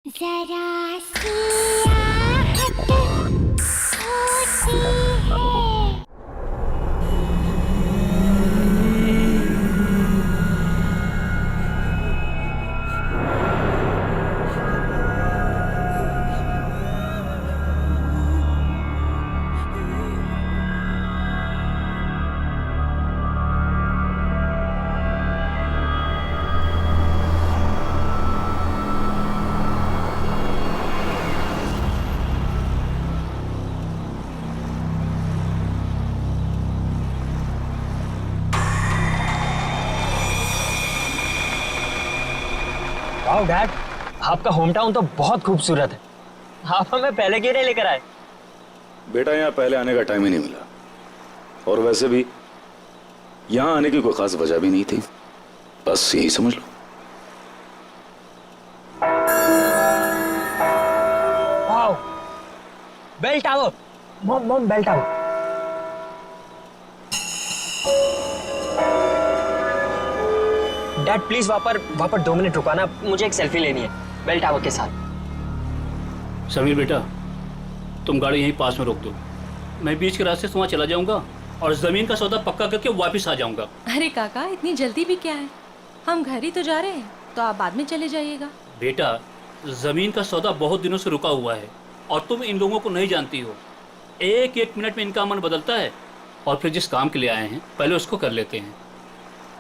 जरा सी आहट होती है। वाओ डैड, आपका होम टाउन तो बहुत खूबसूरत है। आप हमें पहले क्यों नहीं लेकर आए? बेटा यहाँ पहले आने का टाइम ही नहीं मिला, और वैसे भी यहाँ आने की कोई खास वजह भी नहीं थी, बस यही समझ लो। Wow, bell tower. Mom mom, bell tower. Dad please वहां पर 2 मिनट रुकाना, मुझे एक सेल्फी लेनी है बेल टावर के साथ। समीर बेटा, तुम गाड़ी यहीं पास में रोक दो, मैं बीच के रास्ते से वहाँ चला जाऊंगा और जमीन का सौदा पक्का करके वापस आ जाऊंगा। अरे काका, इतनी जल्दी भी क्या है, हम घर ही तो जा रहे हैं, तो आप बाद में चले जाइएगा। बेटा, जमीन का सौदा बहुत दिनों से रुका हुआ है और तुम इन लोगों को नहीं जानती हो। एक एक मिनट में इनका मन बदलता है, और फिर जिस काम के लिए आए हैं पहले उसको कर लेते हैं।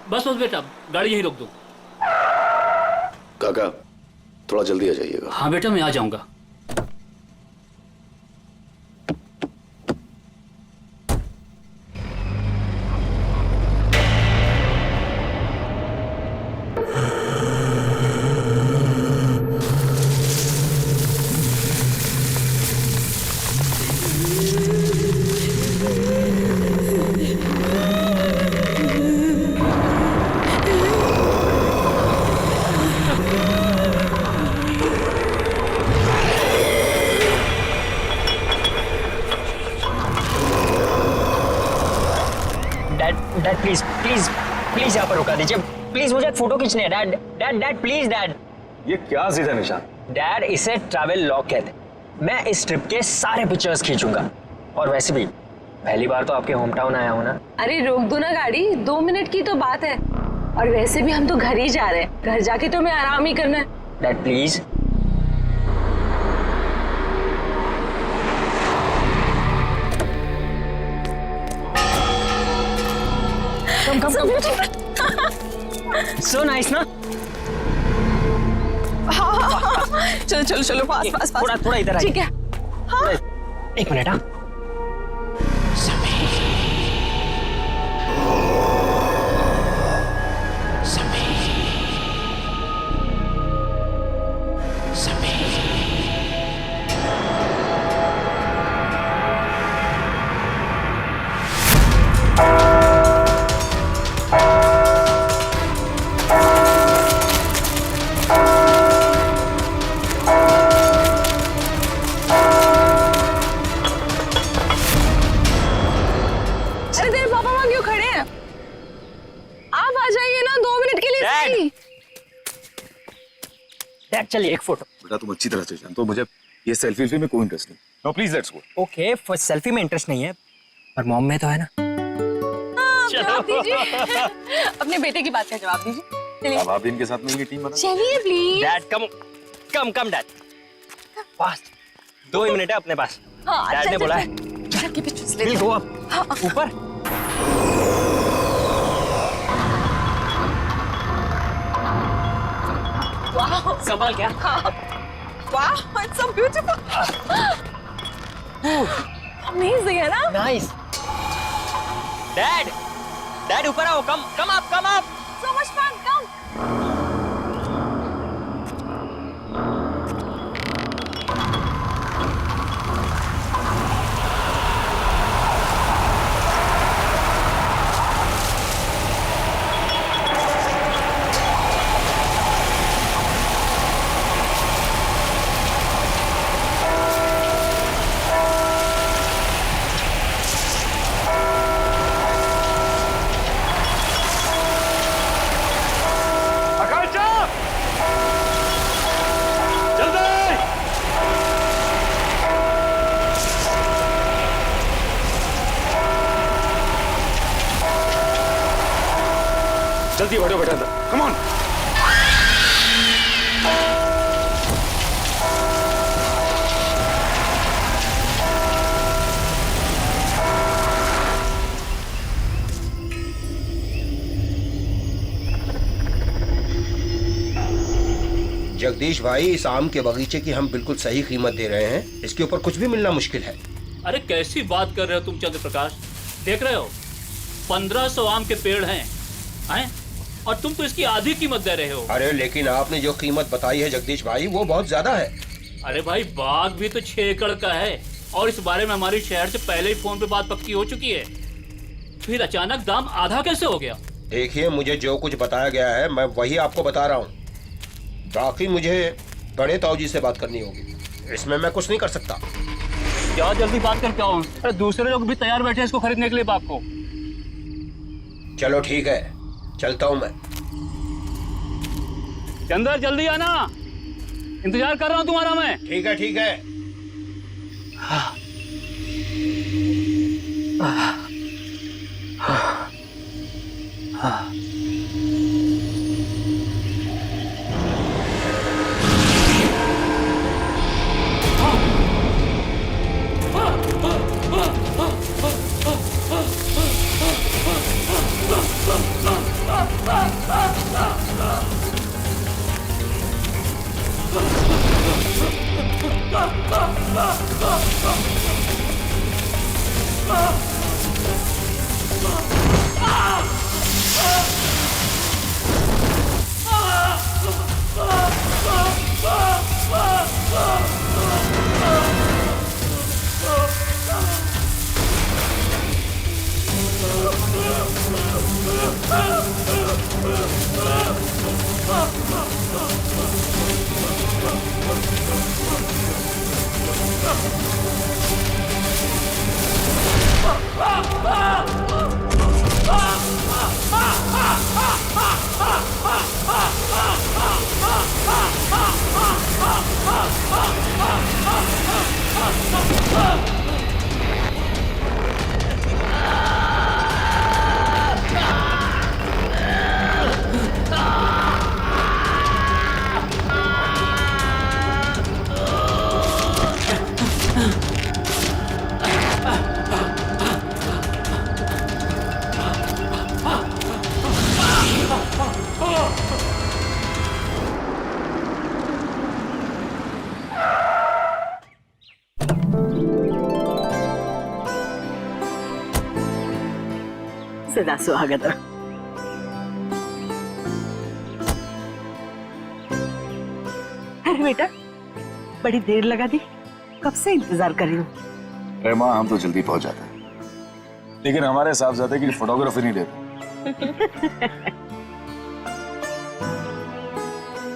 बस बस बेटा, गाड़ी यहीं रोक दो। काका थोड़ा जल्दी आ जाइएगा। हाँ बेटा, मैं आ जाऊंगा। डैड प्लीज प्लीज प्लीज यहाँ पर रुका दीजिए प्लीज, मुझे एक फोटो खींचनी है। Dad dad dad please dad. ये क्या सीधा निशान? डैड, इसे ट्रैवल लॉग कहते हैं। मैं इस ट्रिप के सारे पिक्चर्स खींचूंगा, और वैसे भी पहली बार तो आपके होम टाउन आया हूँ ना। अरे रोक दो ना गाड़ी, 2 मिनट की तो बात है, और वैसे भी हम तो घर ही जा रहे हैं, घर जाके तो हमें आराम ही करना है। Dad please. Come come come. So nice ना। चलो चलो चलो, पास पास पास। थोड़ा थोड़ा इधर आइए। ठीक है। हाँ। एक मिनट। हाँ, अरे तेरे पापा वहाँ क्यों खड़े हैं? आप आ जाइए ना 2 मिनट के लिए। डैड। सही। डैड चलिए एक फोटो। बेटा तुम अच्छी तरह से जानते हो मुझे ये सेल्फी में कोई इंटरेस्ट नहीं। No please let's go. Okay, first selfie में इंटरेस्ट नहीं है, पर मॉम में तो है ना। जवाब दीजिए। अपने बेटे की बात का जवाब दीजिए। चलिए अब आप इनके साथ मिलकर टीम बना। चलिए please. Dad come come come dad, fast. 2 he minute है अपने पास। हाँ, डैड ने बोला है। के पिक्चर्स ले विल लो। गो अप ऊपर। वाह, संभाल क्या? वाह, इट्स सो ब्यूटीफुल। अमेजिंग है ना? नाइस। डैड डैड ऊपर आओ, come come up come up. So much fun, come. जल्दी बैठो बेटा, कम ऑन। जगदीश भाई, इस आम के बगीचे की हम बिल्कुल सही कीमत दे रहे हैं। इसके ऊपर कुछ भी मिलना मुश्किल है। अरे कैसी बात कर रहे हो तुम चंद्र प्रकाश? देख रहे हो 1500 आम के पेड़ हैं और तुम तो इसकी आधी कीमत दे रहे हो। अरे लेकिन आपने जो कीमत बताई है जगदीश भाई, वो बहुत ज्यादा है। अरे भाई, बाग भी तो 6 एकड़ का है और इस बारे में हमारी शहर से पहले ही फोन पे बात पक्की हो चुकी है। फिर अचानक दाम आधा कैसे हो गया? देखिए, मुझे जो कुछ बताया गया है मैं वही आपको बता रहा हूँ। बाकी मुझे बड़े ताऊजी से बात करनी होगी, इसमें मैं कुछ नहीं कर सकता। क्या जल्दी बात करके आओ? अरे दूसरे लोग भी तैयार बैठे हैं इसको खरीदने के लिए बाग को। चलो ठीक है, चलता हूँ मैं। चंदर जल्दी आना, इंतजार कर रहा हूँ तुम्हारा मैं। ठीक है ठीक है। सदा सुहागत। अरे बेटा, बड़ी देर लगा दी, कब से इंतजार कर रही हूँ। अरे माँ, हम तो जल्दी पहुंच जाते हैं, लेकिन हमारे साहबजादे की फोटोग्राफी नहीं देते।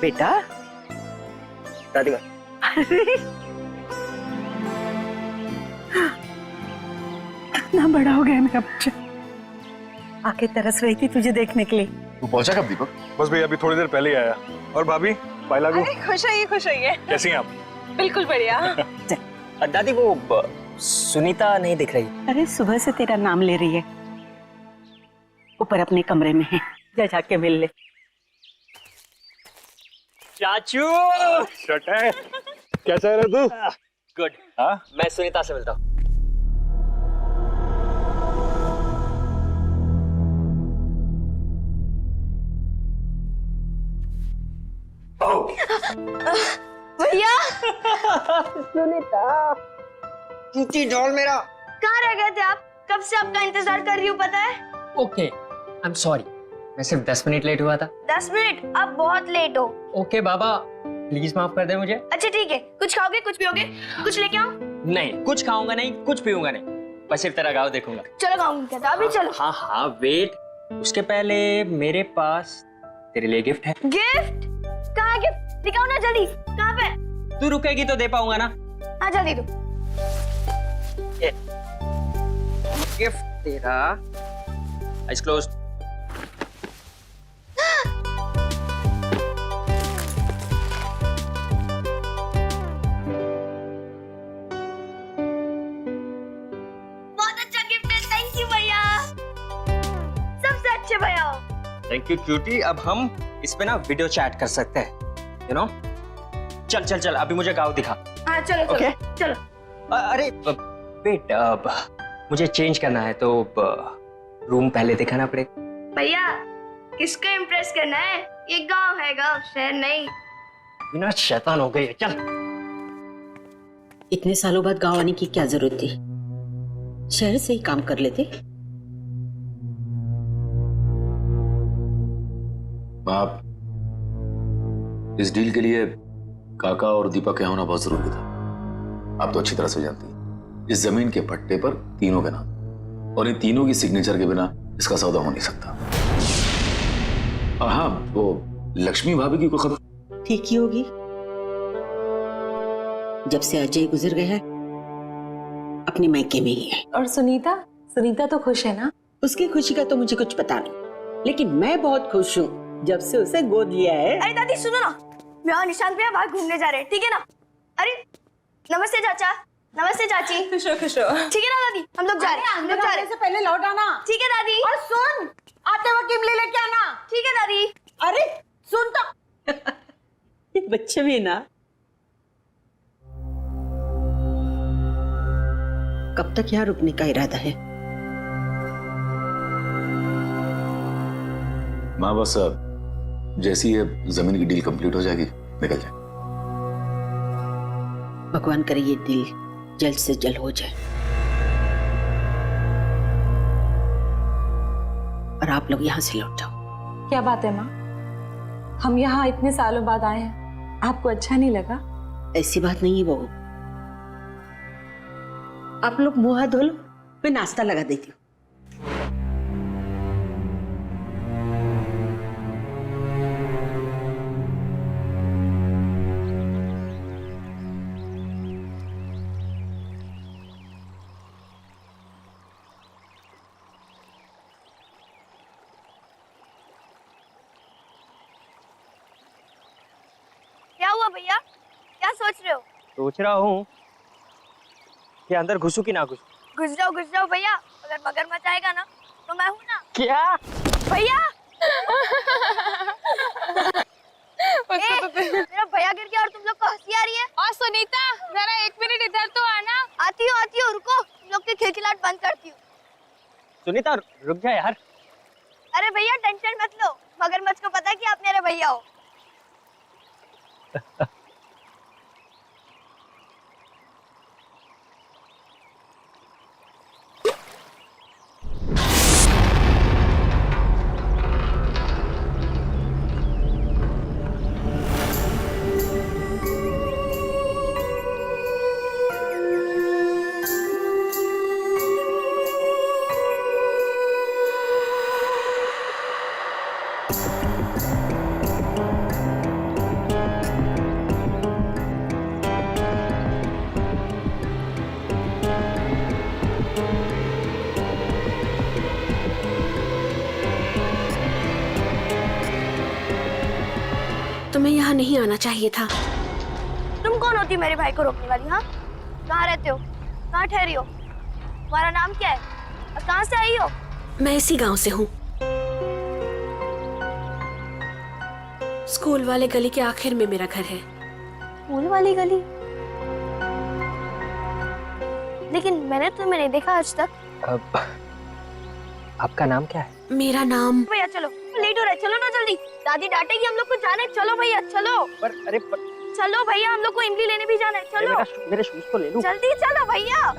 बेटा, दादी माँ, अरे कितना बड़ा हो गया मेरा बच्चा। आके तरस रही थी तुझे देखने के लिए। तू पहुंचा कब दीपक? बस भैया अभी थोड़ी देर पहले ही आया। और भाभी, पायला को खुश होइए। कैसी हैं आप? बिल्कुल बढ़िया। दादी वो सुनीता नहीं दिख रही। अरे सुबह से तेरा नाम ले रही है, ऊपर अपने कमरे में है, जा जाके मिल ले। चाचू, शट है। क्या चाह रहे तू? गुड। हाँ? मैं सुनीता से मिलता हूँ। भैया सुनीता, चूची ढोल मेरा। कहाँ रह गए थे आप? कब से आपका इंतजार कर रही हूँ, पता है? ओके, आई एम सॉरी, मैं सिर्फ 10 मिनट लेट हुआ था। 10 मिनट? आप बहुत लेट हो। ओके बाबा, प्लीज माफ कर दे मुझे। अच्छा ठीक है, कुछ खाओगे, कुछ पियोगे? कुछ लेके आओ? नहीं, कुछ खाऊंगा नहीं, कुछ पीऊंगा नहीं, बस सिर्फ तेरा गाँव देखूंगा। चलो खाऊंगी, कहता अभी चलो। हाँ हाँ, वेट, उसके पहले मेरे पास तेरे लिए गिफ्ट है। गिफ्ट? कहाँ गिफ्ट? दिखाओ ना जल्दी, कहाँ पे? तू रुकेगी तो दे पाऊंगा ना। हाँ जल्दी दो। गिफ्ट तेरा। Eyes close. बहुत अच्छा गिफ्ट है, थैंक यू भैया। सबसे अच्छे भैया हो। Thank you cutie. अब हम इस पे ना वीडियो चैट कर सकते हैं, यू नो। चल चल चल, अभी मुझे गाँव दिखा। हाँ चलो चलो Okay. चलो। अरे वेट, मुझे चेंज करना है तो रूम पहले दिखाना पड़ेगा। भैया किसको इम्प्रेस करना है? ये गांव है, गांव, शहर नहीं। बिना शैतान हो गई है, चल। इतने सालों बाद गांव आने की क्या जरूरत थी? शहर से ही काम कर लेते। आप इस डील के लिए काका और दीपक के होना बहुत जरूरी था। आप तो अच्छी तरह से जानती हैं, इस जमीन के पट्टे पर तीनों के नाम, और इन तीनों की सिग्नेचर के बिना इसका सौदा हो नहीं सकता। और हाँ, वो लक्ष्मी भाभी की कोई खबर? ठीक ही होगी। जब से अजय गुजर गया है अपने मायके में ही है। और सुनीता सुनीता तो खुश है ना? उसकी खुशी का तो मुझे कुछ पता नहीं, लेकिन मैं बहुत खुश हूँ जब से उसे गोद लिया है। अरे दादी सुनो ना, मैं और निशांत भैया बाहर घूमने जा रहे हैं, ठीक है ना? अरे नमस्ते चाचा, नमस्ते चाची। खुश हो खुश हो। ठीक है ना दादी, हम लोग जा रहे हैं, हम लोग जा रहे हैं। से पहले लौट आना। ठीक है दादी। और सुन, आते वक्त इमली लेके आना। ठीक है दादी। अरे सुन तो। ये बच्चे भी ना कब तक यहाँ रुकने का इरादा है? माँ बस जैसी ये जमीन की डील कंप्लीट हो जाएगी निकल जाए। भगवान करे ये डील जल्द से जल्द हो जाए और आप लोग यहाँ से लौट जाओ। क्या बात है माँ, हम यहाँ इतने सालों बाद आए हैं, आपको अच्छा नहीं लगा? ऐसी बात नहीं है बहू, आप लोग मुंह हाथ धो लो, मैं नाश्ता लगा देती हूँ। क्या हुआ भैया, क्या सोच रहे हो? सोच रहा हूँ कि अंदर घुसू कि ना घुसू। घुस जाओ भैया, अगर मगरमच्छ आएगा ना तो मैं हूँ ना। क्या भैया मेरा भैया गिर गया और तुम लोग को हंसी आ रही है। और सुनीता जरा 1 मिनट इधर तो आना। आती हूँ रुको, तुम लोग की खिलखिलाहट बंद करती हूँ। सुनीता रुक जा यार। अरे भैया टेंशन मत लो, मगरमच्छ को पता है कि आप मेरे भैया हो। तुम्हें यहाँ नहीं आना चाहिए था। तुम कौन होती मेरे भाई को रोकने वाली? हाँ, कहाँ रहते हो, कहाँ ठहरी हो, तुम्हारा नाम क्या है और कहाँ से आई हो? मैं इसी गांव से हूँ। स्कूल वाले गली के आखिर में मेरा घर है। स्कूल वाली गली? लेकिन मैंने तुम्हें नहीं देखा आज तक। आपका नाम क्या है? मेरा नाम। भैया चलो, लेट हो रहा है, चलो ना जल्दी, दादी डांटेगी हम लोग को। जाने, चलो भैया चलो। पर चलो भैया, हम लोग को इमली लेने भी जाना है, चलो। मेरे शूज तो ले लूं। जल्दी चलो भैया।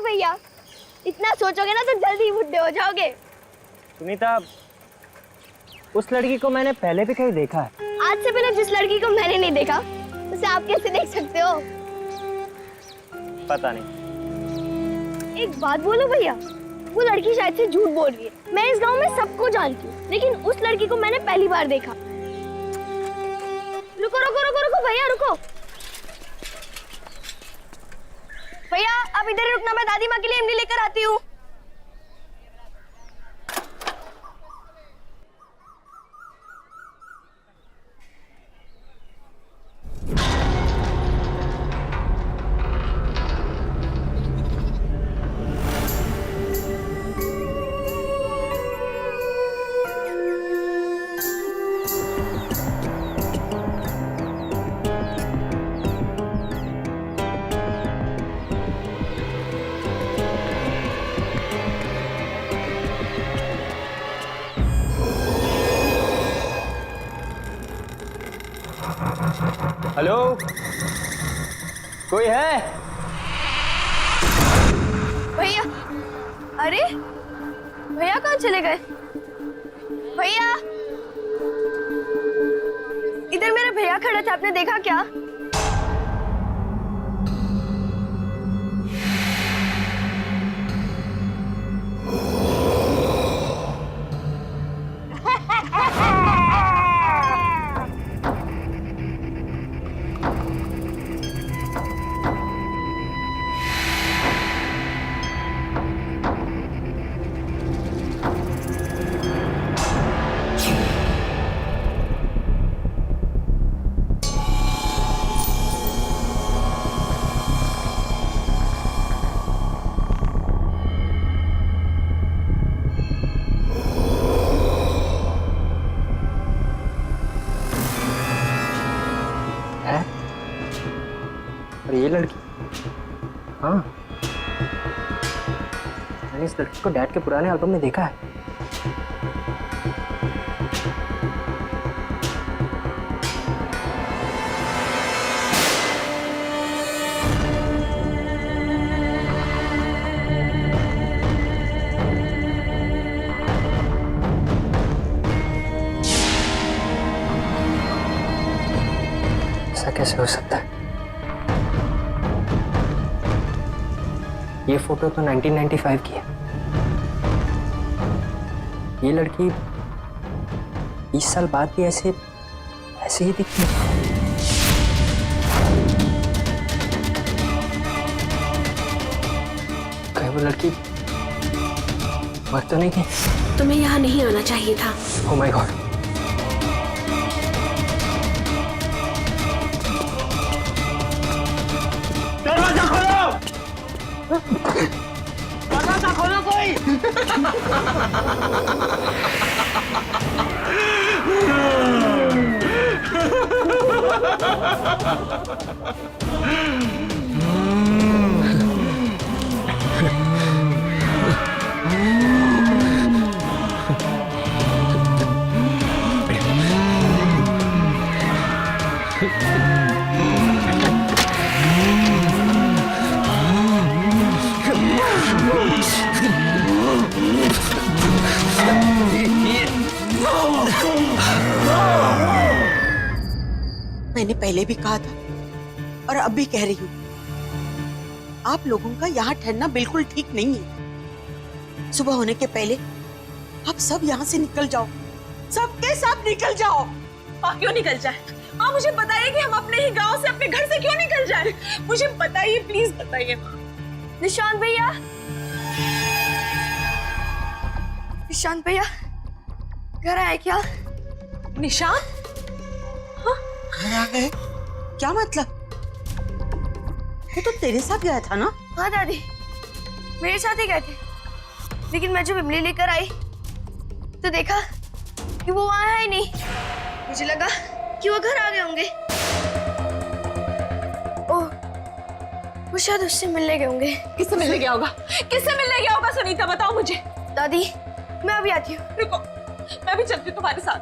भैया, इतना सोचोगे ना तो जल्दी बुढ़े हो जाओगे। सुनीता, उस लड़की को मैंने पहले भी कहीं देखा है। आज से पहले जिस लड़की को मैंने नहीं देखा उसे आप कैसे देख सकते हो? पता नहीं। एक बात बोलो भैया, वो लड़की शायद से झूठ बोल रही है। मैं इस गांव में सबको जानती हूँ, लेकिन उस लड़की को मैंने पहली बार देखा। रुको रुको रुको रुको भैया, रुको भैया, आप इधर ही रुकना, मैं दादी माँ के लिए इमली लेकर आती हूँ। हेलो, कोई है? भैया, अरे भैया कहाँ चले गए? भैया, इधर मेरे भैया खड़े थे, आपने देखा क्या? और ये लड़की, हाँ, मैंने इस लड़की को डैड के पुराने एल्बम में देखा है। ऐसा कैसे हो सकता है? ये फोटो तो 1995 की है। ये लड़की 20 साल बाद भी ऐसे ही दिखती है। कहीं वो लड़की मर तो नहीं गई? तुम्हें यहाँ नहीं आना चाहिए था। Oh my God. दरवाजा खोलो! दरवाजा खोलो कोई! मैंने पहले भी कहा था और अब भी कह रही हूँ, आप लोगों का यहाँ ठहरना बिल्कुल ठीक नहीं है। सुबह होने के पहले आप सब यहाँ से निकल जाओ, सबके सब निकल जाओ। माँ क्यों निकल जाए? माँ मुझे बताइए कि हम अपने ही गांव से, अपने घर से क्यों निकल जाए? मुझे बताइए, प्लीज बताइए माँ। निशांत भैया, निशांत भैया घर आए क्या? निशांत? घर आ गए? क्या मतलब? वो तो तेरे साथ गया था ना? हाँ दादी, मेरे साथ ही गए थे, लेकिन मैं जब इमली लेकर आई तो देखा कि वो वहां है ही नहीं। मुझे लगा कि वो घर आ गए होंगे। ओह, वो शायद उससे मिलने गए होंगे। किससे मिलने गया होगा? किससे मिलने गया होगा सुनीता, बताओ मुझे। दादी, मैं अभी आती हूँ। रुको, मैं भी चलती हूँ तुम्हारे साथ।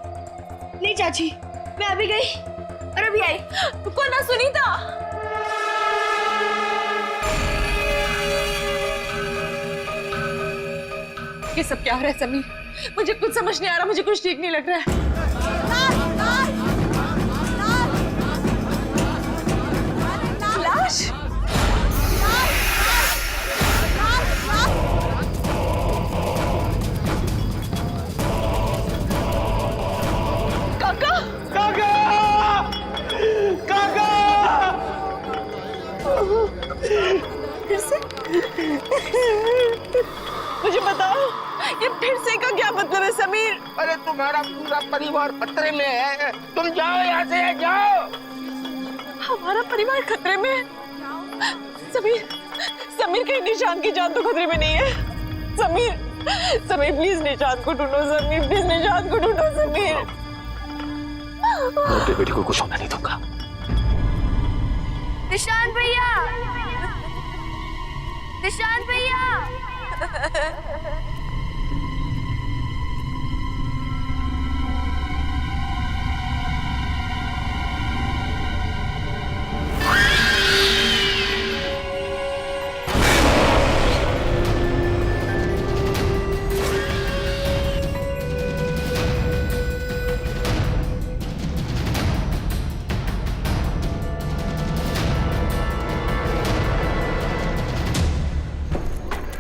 नहीं चाची, मैं अभी गई और अभी आई। रुको ना सुनीता। ये सब क्या हो रहा है समीर? मुझे कुछ समझ नहीं आ रहा, मुझे कुछ ठीक नहीं लग रहा है। लाश? काका! काका! काका! फिर से? मुझे बताओ, ये फिर से का क्या मतलब है समीर? अरे तुम्हारा पूरा परिवार खतरे में है, तुम जाओ यहाँ से, जाओ। हमारा परिवार खतरे में है? समीर, समीर कहीं निशांत की जान तो खतरे में नहीं है? समीर, समीर प्लीज निशांत को ढूंढो, समीर प्लीज निशांत को ढूंढो, समीर। मैं अपनी बेटी को कुछ होने नहीं दूंगा। निशांत भैया, निशांत भैया।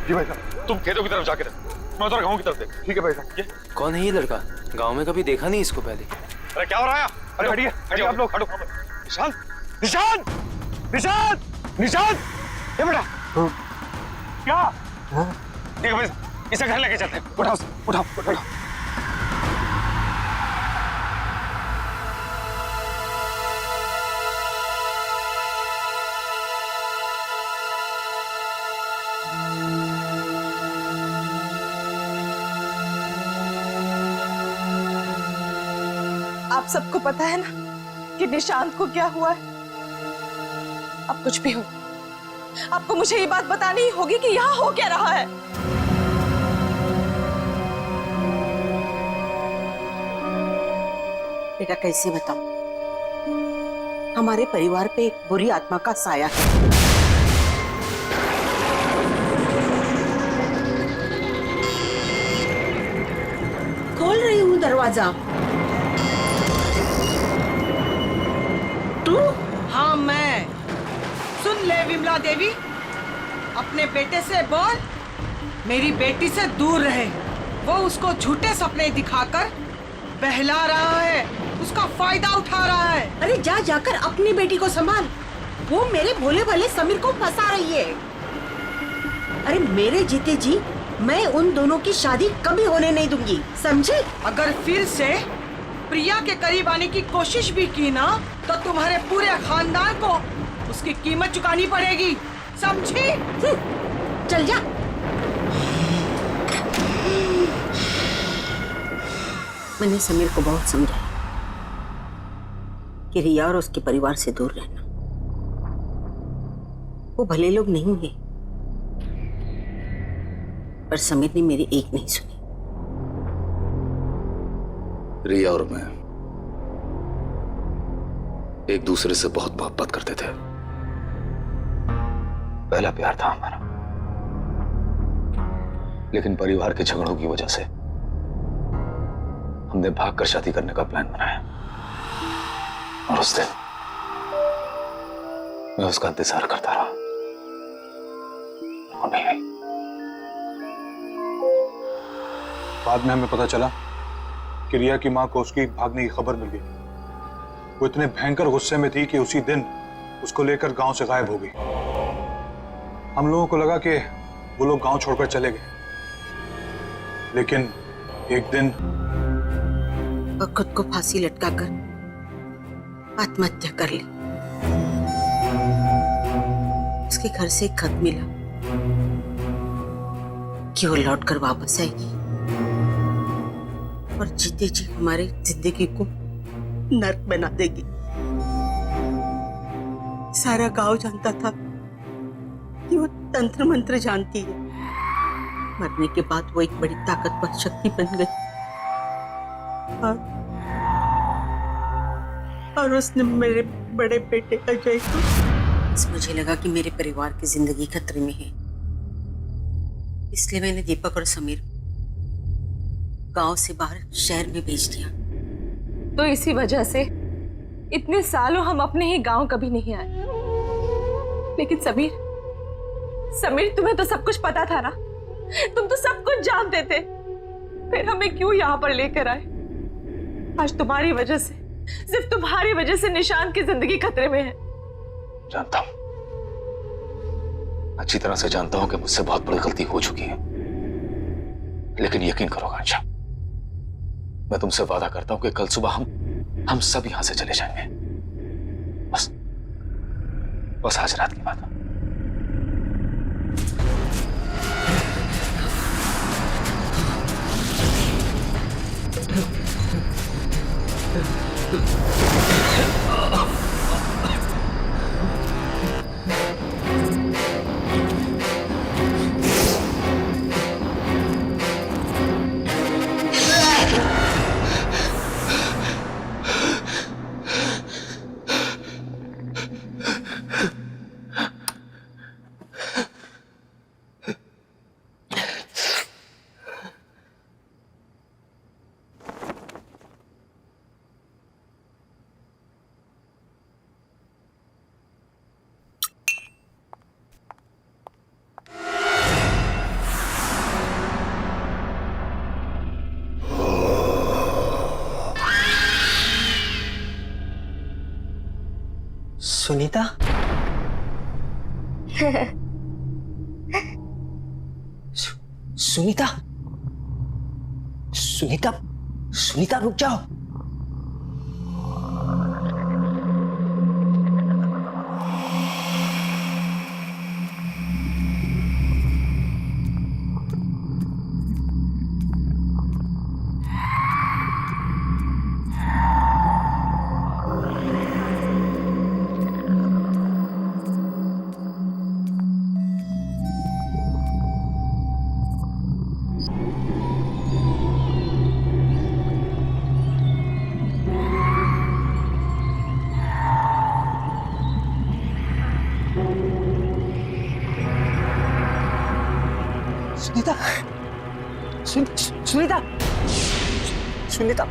जी भाई साहब, तुम खेतों की तरफ जाके रहो, मैं उधर गाँव की तरफ देख। ठीक है भाई साहब। ये कौन है ये लड़का? गांव में कभी देखा नहीं इसको पहले। अरे क्या हो रहा है? अरे हटिए, हटिए आप लोग, हटो। निशांत, निशांत, निशांत, निशांत, ये बेटा क्या? ठीक है भाई, इसे घर लेके चलते हैं। उठाओ, उठाओ, उठाओ। आप सबको पता है ना कि निशांत को क्या हुआ है? अब कुछ भी हो, आपको मुझे ये बात बतानी ही होगी कि यहाँ हो क्या रहा है। बेटा कैसे बताऊं? हमारे परिवार पे एक बुरी आत्मा का साया है। खोल रही हूँ दरवाजा। तू? हाँ मैं। सुन ले विमला देवी, अपने बेटे से बोल मेरी बेटी से दूर रहे। वो उसको झूठे सपने दिखाकर बहला रहा है, उसका फायदा उठा रहा है। अरे जा जाकर अपनी बेटी को संभाल। वो मेरे भोले भाले समीर को फंसा रही है। अरे मेरे जीते जी मैं उन दोनों की शादी कभी होने नहीं दूंगी, समझे? अगर फिर से प्रिया के करीब आने की कोशिश भी की ना तो तुम्हारे पूरे खानदान को उसकी कीमत चुकानी पड़ेगी, समझी? चल जा। मैंने समीर को बहुत समझाया कि रिया और उसके परिवार से दूर रहना। वो भले लोग नहीं हैं, पर समीर ने मेरी एक नहीं सुनी। रिया और मैं एक दूसरे से बहुत मोहब्बत करते थे। पहला प्यार था हमारा, लेकिन परिवार के झगड़ों की वजह से हमने भागकर शादी करने का प्लान बनाया। और उस दिन मैं उसका इंतजार करता रहा, वो नहीं आई। बाद में हमें पता चला कि रिया की मां को उसकी भागने की खबर मिल गई। वो इतने भयंकर गुस्से में थी कि उसी दिन उसको लेकर गांव से गायब हो गई। हम लोगों को लगा कि वो लोग गांव छोड़कर चले गए, लेकिन एक दिन वो खुद को फांसी लटकाकर आत्महत्या कर ली। उसके घर से एक खत मिला कि वो लौटकर वापस आएगी और जीते जी हमारे जिंदगी को नर्क बना देगी। सारा गांव जानता था कि वो तंत्र मंत्र जानती है। मरने के बाद वो एक बड़ी ताकतवर शक्ति बन गई और उसने मेरे बड़े बेटे अजय को। मुझे लगा कि मेरे परिवार की जिंदगी खतरे में है, इसलिए मैंने दीपक और समीर गांव से बाहर शहर में भेज दिया। तो इसी वजह से इतने सालों हम अपने ही गांव कभी नहीं आए। लेकिन समीर तुम्हें तो सब कुछ पता था ना, तुम तो सब कुछ जानते थे, फिर हमें क्यों यहाँ पर लेकर आए? आज तुम्हारी वजह से, सिर्फ तुम्हारी वजह से निशांत की जिंदगी खतरे में है। जानता हूं, अच्छी तरह से जानता हूं कि मुझसे बहुत बड़ी गलती हो चुकी है, लेकिन यकीन करो आंशा, मैं तुमसे वादा करता हूं कि कल सुबह हम सब यहां से चले जाएंगे। बस आज रात की बात है। सुनीता? सुनीता? सुनीता? सुनीता रुक जाओ। सुनीता, सुनीता, सुनीता,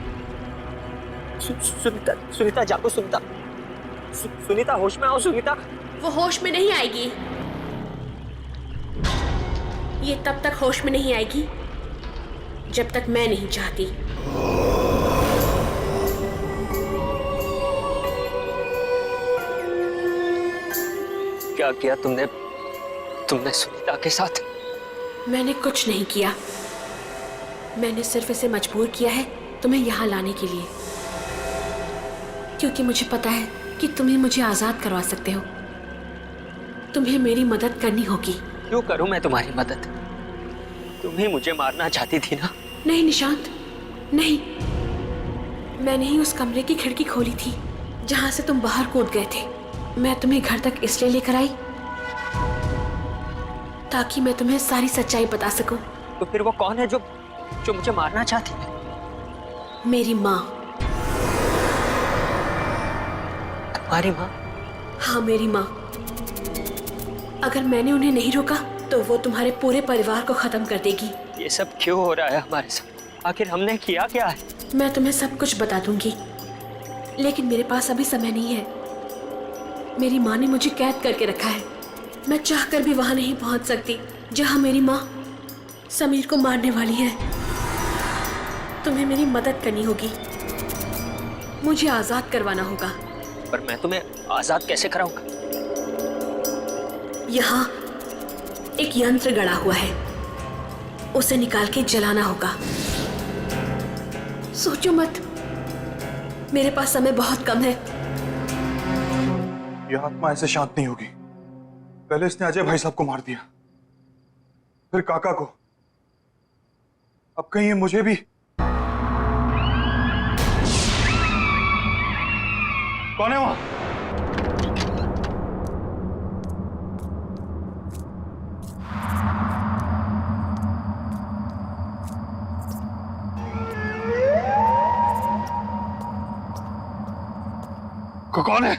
सुनीता, सुनीता जागो, सुनीता, सुनीता होश में आओ, सुनीता। वो होश में नहीं आएगी। ये तब तक होश में नहीं आएगी जब तक मैं नहीं चाहती। क्या किया तुमने सुनीता के साथ? मैंने कुछ नहीं किया। मैंने सिर्फ इसे मजबूर किया है तुम्हें यहाँ लाने के लिए, क्योंकि मुझे पता है कि तुम ही मुझे आजाद करवा सकते हो। तुम्हें मेरी मदद करनी होगी। क्यों करूं मैं तुम्हारी मदद? तुम ही मुझे मारना चाहती थी ना? नहीं निशांत, नहीं। मैंने ही उस कमरे की खिड़की खोली थी जहां से तुम बाहर कूद गए थे। मैं तुम्हें घर तक इसलिए लेकर आई ताकि मैं तुम्हें सारी सच्चाई बता सकूं। तो फिर वो कौन है जो मुझे मारना चाहती है? मेरी माँ। तुम्हारी माँ? हाँ, मेरी माँ। अगर मैंने उन्हें नहीं रोका तो वो तुम्हारे पूरे परिवार को खत्म कर देगी। ये सब क्यों हो रहा है हमारे साथ? आखिर हमने किया क्या है? मैं तुम्हें सब कुछ बता दूंगी, लेकिन मेरे पास अभी समय नहीं है। मेरी माँ ने मुझे कैद करके रखा है। मैं चाहकर भी वहां नहीं पहुंच सकती जहां मेरी माँ समीर को मारने वाली है। तुम्हें मेरी मदद करनी होगी, मुझे आजाद करवाना होगा। पर मैं तुम्हें आजाद कैसे कराऊंगा? यहाँ एक यंत्र गड़ा हुआ है, उसे निकाल के जलाना होगा। सोचो मत, मेरे पास समय बहुत कम है। यह आत्मा ऐसे शांत नहीं होगी। पहले इसने अजय भाई साहब को मार दिया, फिर काका को, अब कहीं ये मुझे भी। कौन है वहां? कौन है?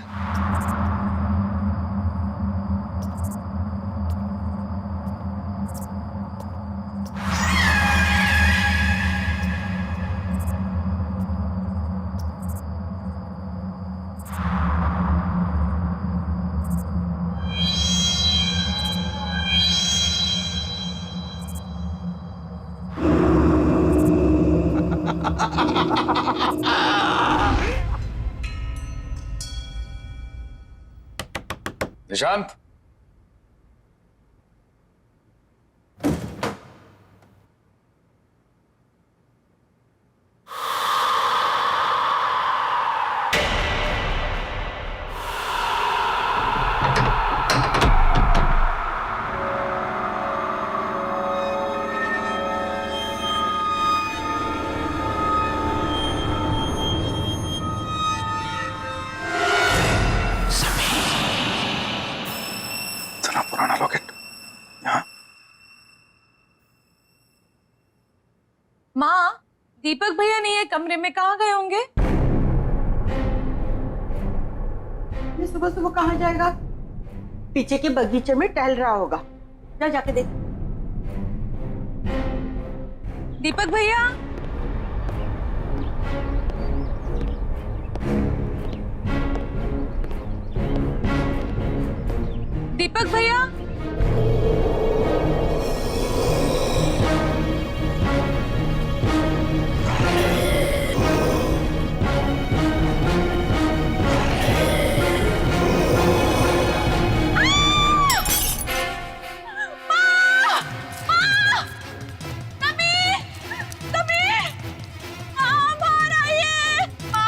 निशांत, इतना पुराना लॉकेट यहाँ। माँ, दीपक भैया नहीं है कमरे में, कहाँ गए होंगे? ये सुबह सुबह कहाँ जाएगा? पीछे के बगीचे में टहल रहा होगा। जा जाके देख। दीपक भैया, दीपक भैया,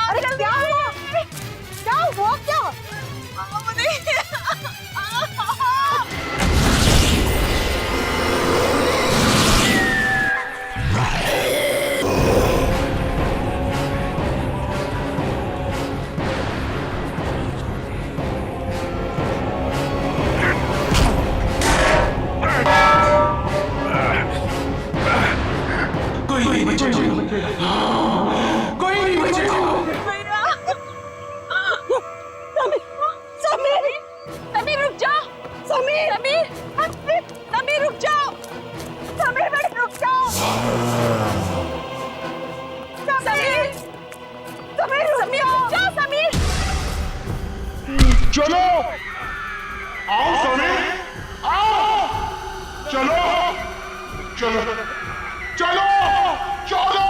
अरे क्या हुआ? क्या हुआ क्या? समीर रुक जाओ। समीर समीर रुक जाओ। समीर बेटा रुक जाओ। समीर समीर रुक जाओ। समीर चलो आओ समीर, आओ, चलो चलो चलो चलो।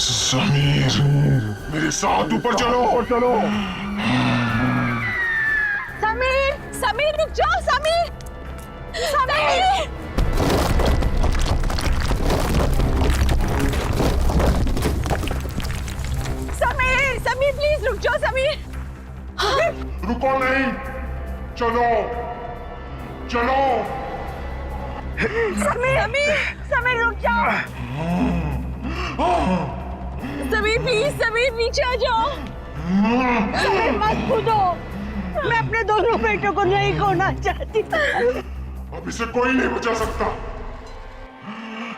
समीर मेरे साथ ऊपर चलो चलो। समीर समीर रुक जाओ। समीर समीर समीर समीर प्लीज रुक जाओ। समीर रुको नहीं, चलो चलो। समीर समीर रुक जाओ। समीर प्लीज, समीर नीचे आ जाओ। समीर मत कूदो, मैं अपने दोनों बेटों को नहीं खोना चाहती। अब इसे कोई नहीं बचा सकता,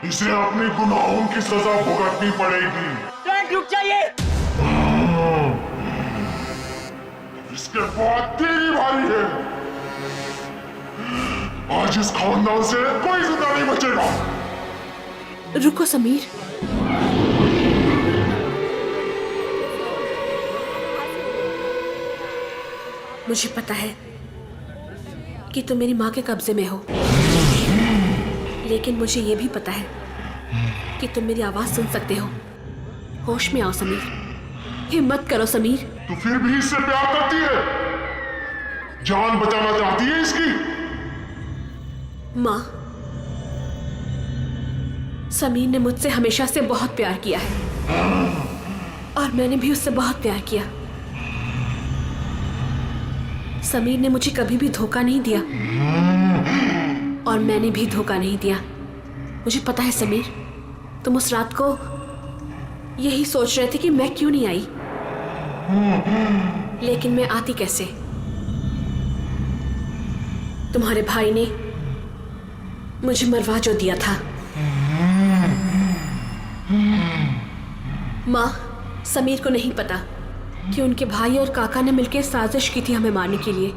इसे अपने गुनाहों की सजा भुगतनी पड़ेगी। रुक जाइए। इसके बाद तेरी बारी है। आज इस खानदान से कोई जिंदा नहीं बचेगा। रुको समीर, मुझे पता है कि तुम मेरी माँ के कब्जे में हो, लेकिन मुझे यह भी पता है कि तुम मेरी आवाज सुन सकते हो। होश में आओ समीर, हिम्मत करो समीर। तू फिर भी इससे प्यार करती है, जान बचाना चाहती है इसकी। माँ, समीर ने मुझसे हमेशा से बहुत प्यार किया है और मैंने भी उससे बहुत प्यार किया। समीर ने मुझे कभी भी धोखा नहीं दिया और मैंने भी धोखा नहीं दिया। मुझे पता है समीर, तुम उस रात को यही सोच रहे थे कि मैं क्यों नहीं आई, लेकिन मैं आती कैसे? तुम्हारे भाई ने मुझे मरवा जो दिया था। माँ, समीर को नहीं पता कि उनके भाई और काका ने मिलकर साजिश की थी हमें मारने के लिए।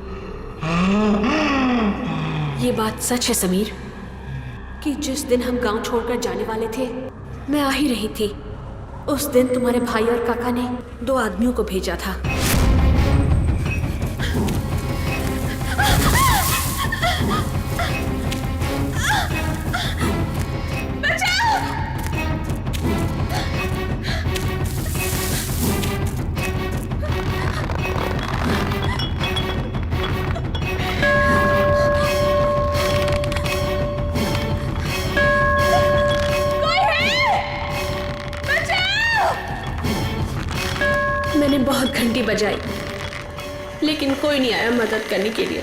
ये बात सच है समीर कि जिस दिन हम गांव छोड़कर जाने वाले थे, मैं आ ही रही थी, उस दिन तुम्हारे भाई और काका ने 2 आदमियों को भेजा था। घंटी बजाई, लेकिन कोई नहीं आया मदद करने के लिए,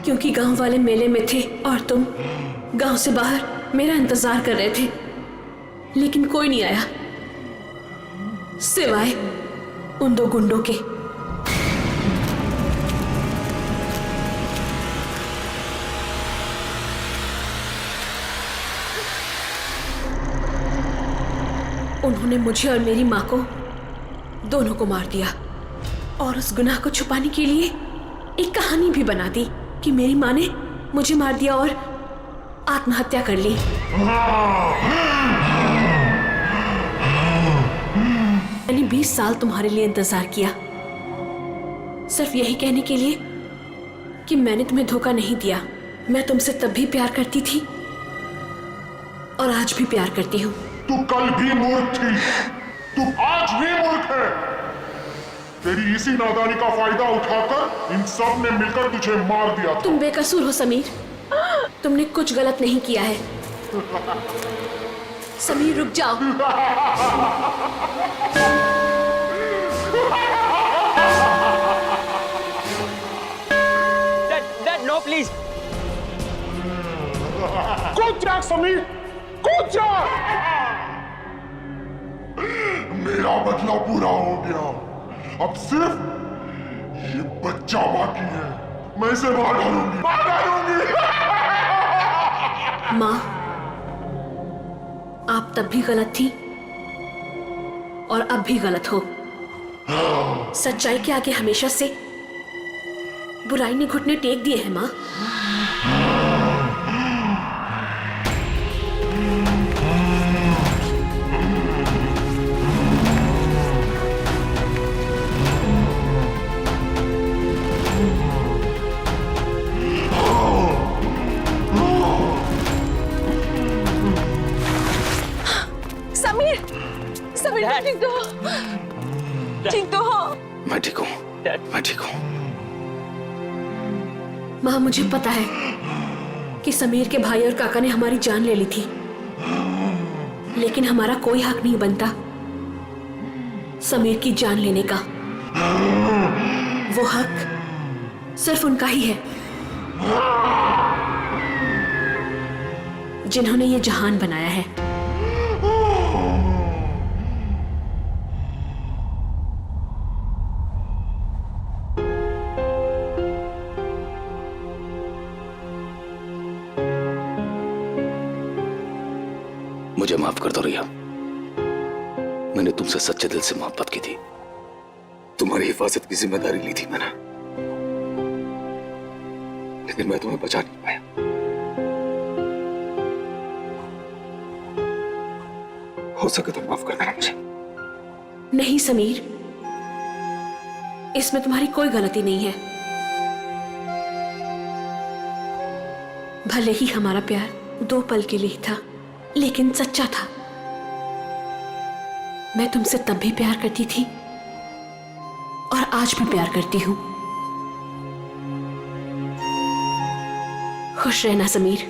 क्योंकि गांव वाले मेले में थे और तुम गांव से बाहर मेरा इंतजार कर रहे थे। लेकिन कोई नहीं आया सिवाय उन 2 गुंडों के। उन्होंने मुझे और मेरी मां को दोनों को मार दिया और उस गुनाह को छुपाने के लिए एक कहानी भी बना दी कि मेरी मां ने मुझे मार दिया और आत्महत्या कर ली। मैंने 20 साल तुम्हारे लिए इंतजार किया, सिर्फ यही कहने के लिए कि मैंने तुम्हें धोखा नहीं दिया। मैं तुमसे तब भी प्यार करती थी और आज भी प्यार करती हूँ। तू कल भी मूर्ख थी, तू आज भी मूर्ख है। तेरी इसी नादानी का फायदा उठाकर इन सब ने मिलकर तुझे मार दिया था। तुम बेकसूर हो समीर, तुमने कुछ गलत नहीं किया है। समीर रुक जाओ। Dad no please. कूद जा समीर, कूद जा। मेरा बदला पूरा हो गया, अब सिर्फ ये बच्चा बाकी है। मैं इसे मार डालूंगी, मार डालूंगी। माँ, आप तब भी गलत थी और अब भी गलत हो। सच्चाई के आगे हमेशा से बुराई ने घुटने टेक दिए हैं माँ। ठीक तो हो? ठीक तो हो? मैं ठीक हूँ, मैं ठीक हूँ। माँ, मुझे पता है कि समीर के भाई और काका ने हमारी जान ले ली थी, लेकिन हमारा कोई हक नहीं बनता समीर की जान लेने का। वो हक सिर्फ उनका ही है जिन्होंने ये जहान बनाया है। मुझे माफ कर दो रिया, मैंने तुमसे सच्चे दिल से मोहब्बत की थी। तुम्हारी हिफाजत की जिम्मेदारी ली थी मैंने, लेकिन मैं तुम्हें बचा नहीं पाया। हो सके तो माफ कर देना मुझे। नहीं समीर, इसमें तुम्हारी कोई गलती नहीं है। भले ही हमारा प्यार 2 पल के लिए था, लेकिन सच्चा था। मैं तुमसे तब भी प्यार करती थी और आज भी प्यार करती हूं। खुश रहना समीर।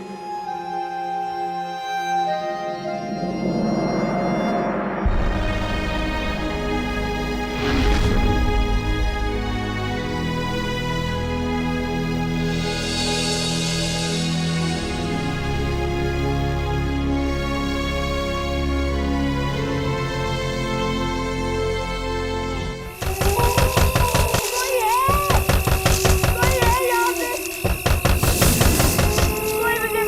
कोई मुझे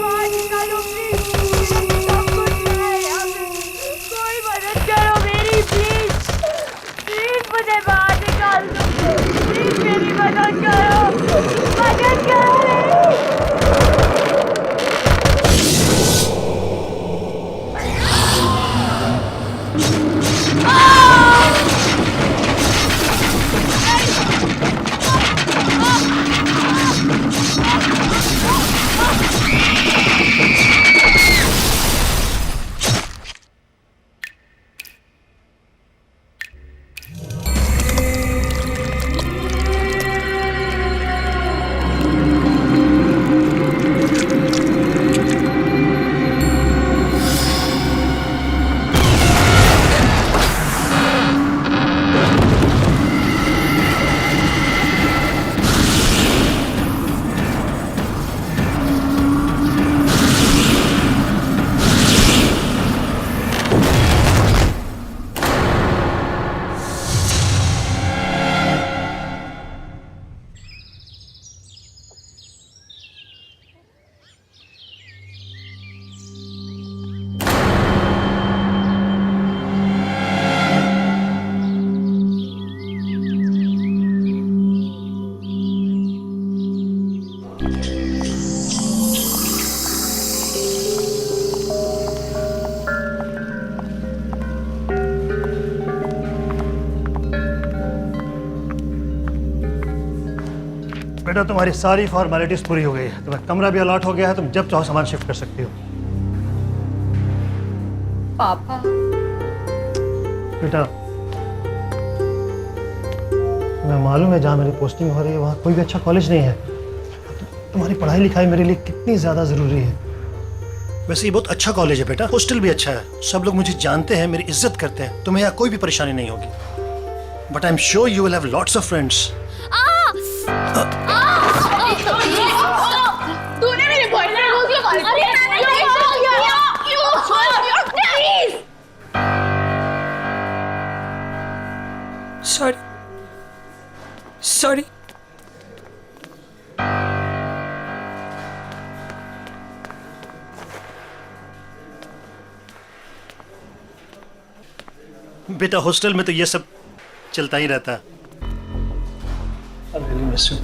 बेटा तुम्हारी सारी फॉर्मेलिटीज पूरी हो गई है, तुम्हें कमरा भी अलॉट हो गया है, तुम जब चाहो सामान शिफ्ट कर सकती हो। पापा बेटा तुम्हें मालूम है जहाँ मेरी पोस्टिंग हो रही है वहाँ कोई भी अच्छा कॉलेज नहीं है। तुम्हारी पढ़ाई लिखाई मेरे लिए कितनी ज़्यादा ज़रूरी है। वैसे ये बहुत अच्छा कॉलेज है बेटा, हॉस्टल भी अच्छा है, सब लोग मुझे जानते हैं, मेरी इज्जत करते हैं, तुम्हें यहाँ कोई भी परेशानी नहीं होगी। But I am sure you will have lots of friends. तूने मेरे बॉयफ्रेंड को क्यों कॉल किया? Sorry sorry. बेटा हॉस्टल में तो ये सब चलता ही रहता है। I really miss you.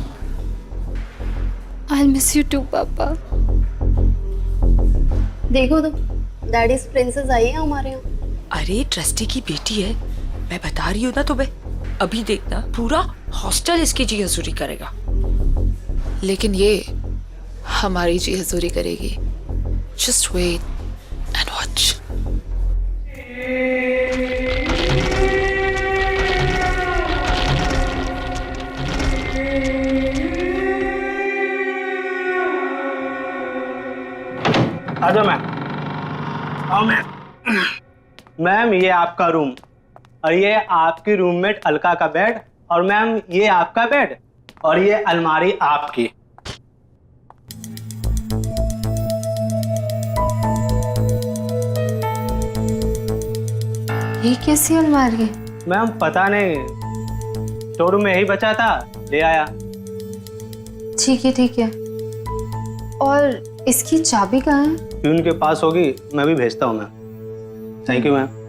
I'll miss you too, पापा। देखो तो डैडी प्रिंसेस आई है हमारे यहाँ। अरे ट्रस्टी की बेटी है, मैं बता रही हूँ ना तुम्हें। अभी देखना पूरा हॉस्टल इसकी जी हजूरी करेगा। लेकिन ये हमारी जी हजूरी करेगी। Just wait and watch. आ जाओ मैम। आओ मैम। मैम ये आपका रूम और ये आपकी रूममेट अलका का बेड और मैम ये आपका बेड और ये अलमारी आपकी। ये कैसी अलमारी है? मैम पता नहीं, स्टोर में यही बचा था, ले आया। ठीक है। और इसकी चाबी कहाँ है? प्यून के पास होगी, मैं भी भेजता हूँ ma'am. Thank you ma'am.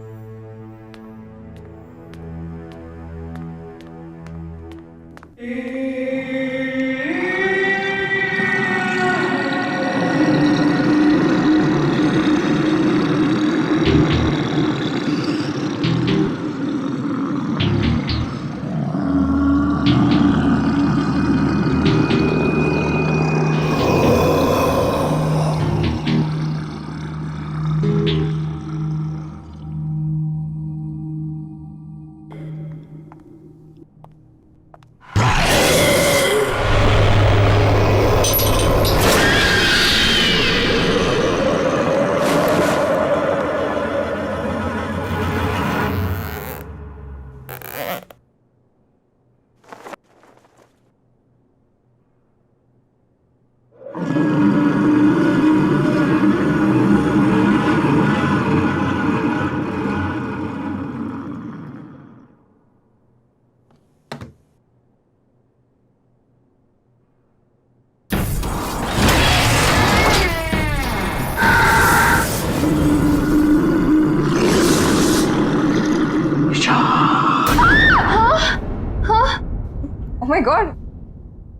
Oh my God,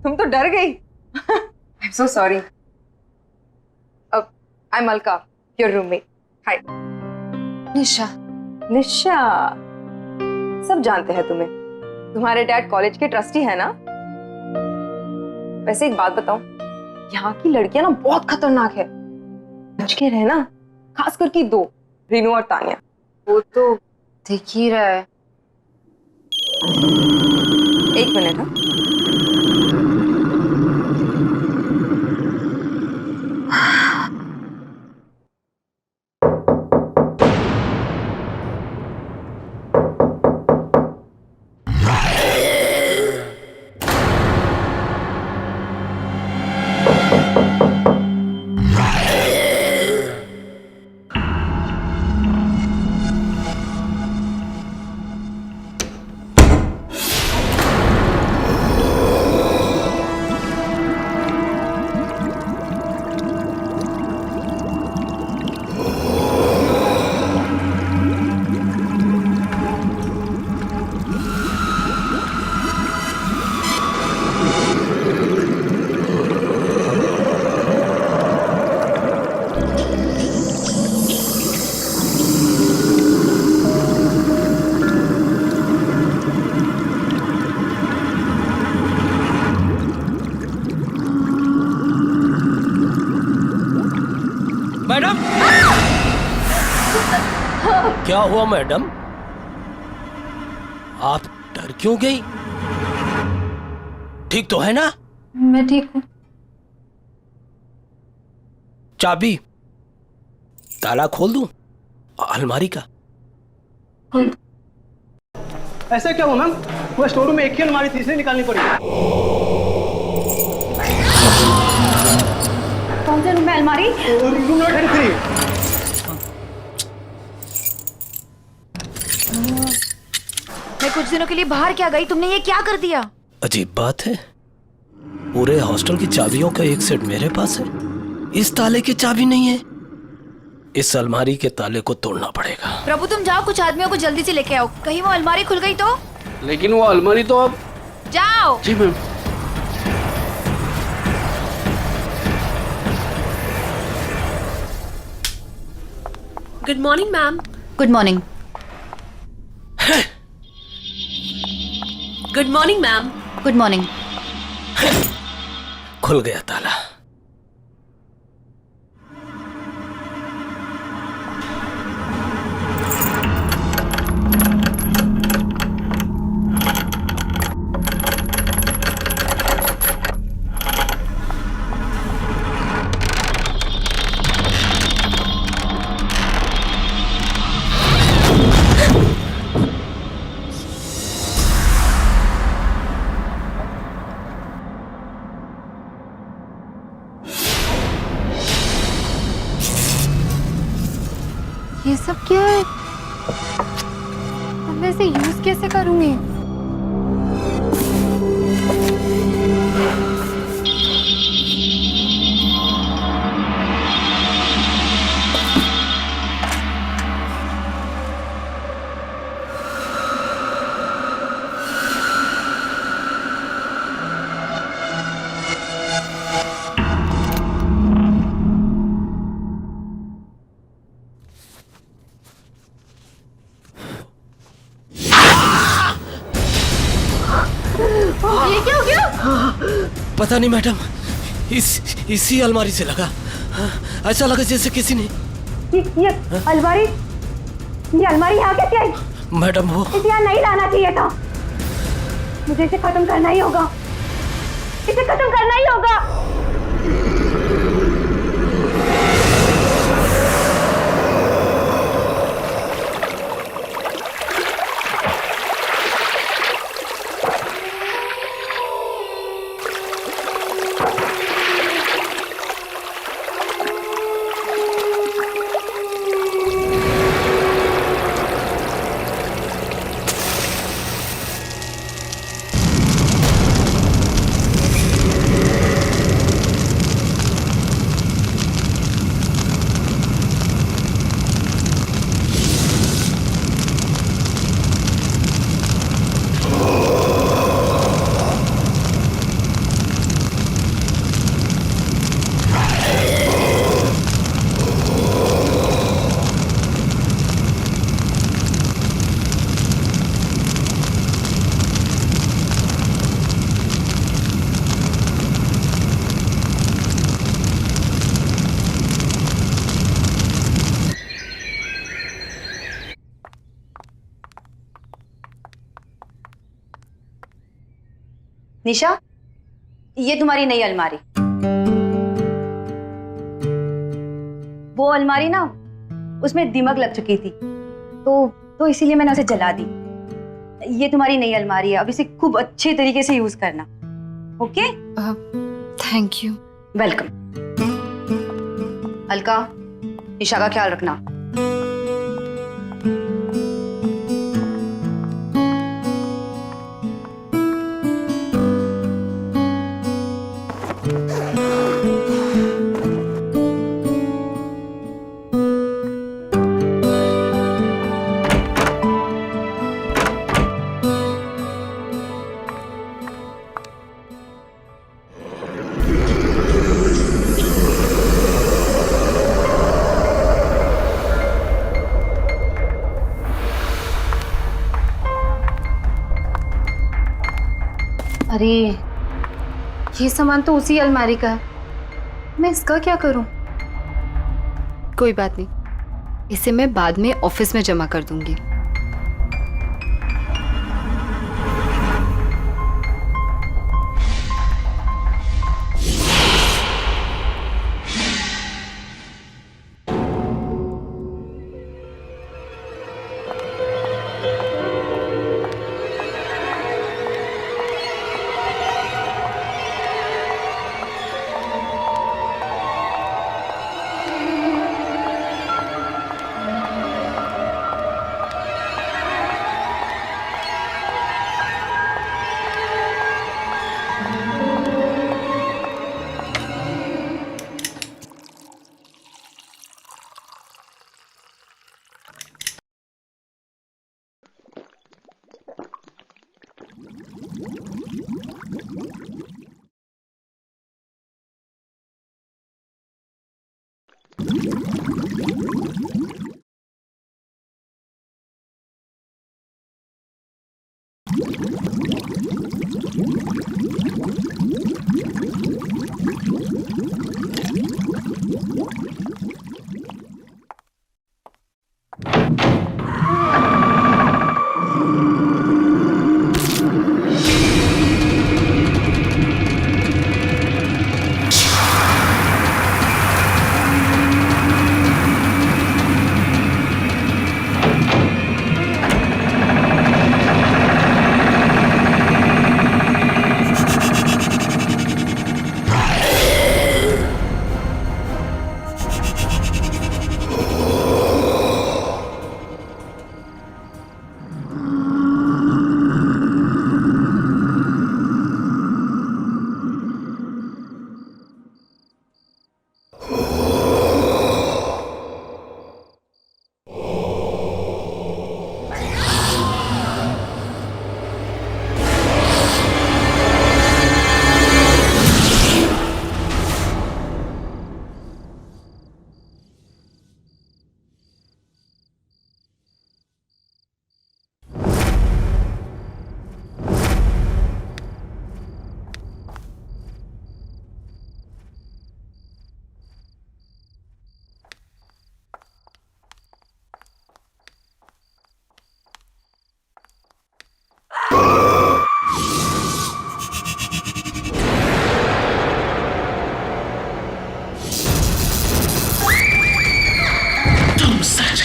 तुम तो डर गई। I'm so sorry. I'm Alka, your roommate. Hi. निशा। निशा, सब जानते हैं तुम्हें। तुम्हारे डैड कॉलेज के ट्रस्टी है ना? वैसे एक बात बताओ, यहाँ की लड़कियां ना बहुत खतरनाक है। बच के रहना, खास करके दो, रीनू और तानिया। वो तो दिख ही रहा है। एक मिनट। मैडम क्या हुआ मैडम? आप डर क्यों गई? ठीक तो है ना? मैं ठीक हूँ। चाबी ताला खोल दूं अलमारी का? ऐसा क्या हुआ मैम? वो स्टोर रूम में एक ही अलमारी थी, इसलिए निकालनी पड़ी। कौन से रूम में अलमारी? Room number 33। मैं कुछ दिनों के लिए बाहर क्या गई, तुमने ये क्या कर दिया? अजीब बात है, पूरे हॉस्टल की चाबियों का एक सेट मेरे पास है, इस ताले की चाबी नहीं है। इस अलमारी के ताले को तोड़ना पड़ेगा। प्रभु तुम जाओ, कुछ आदमियों को जल्दी से लेके आओ, कहीं वो अलमारी खुल गई तो। लेकिन वो अलमारी तो अब। जाओ। जी ma'am. Good morning ma'am. Good morning. Good morning ma'am. Good morning. खुल गया ताला। ये सब क्या है? अब मैं इसे यूज कैसे करूंगी? ये क्या हो गया? पता नहीं मैडम, इसी अलमारी से लगा। ऐसा लगा जैसे किसी ने। ये अलमारी यहाँ कैसे आई? मैडम वो इसे यहाँ नहीं लाना चाहिए था। मुझे इसे खत्म करना ही होगा, इसे खत्म करना ही होगा। निशा, ये तुम्हारी नई अलमारी। वो अलमारी ना, उसमें दीमक लग चुकी थी, तो इसीलिए मैंने उसे जला दी। ये तुम्हारी नई अलमारी है, अब इसे खूब अच्छे तरीके से यूज करना। Okay? Thank you. Welcome. Alka, Nisha का ख्याल रखना। अरे ये सामान तो उसी अलमारी का है, मैं इसका क्या करूं? कोई बात नहीं, इसे मैं बाद में ऑफिस में जमा कर दूंगी।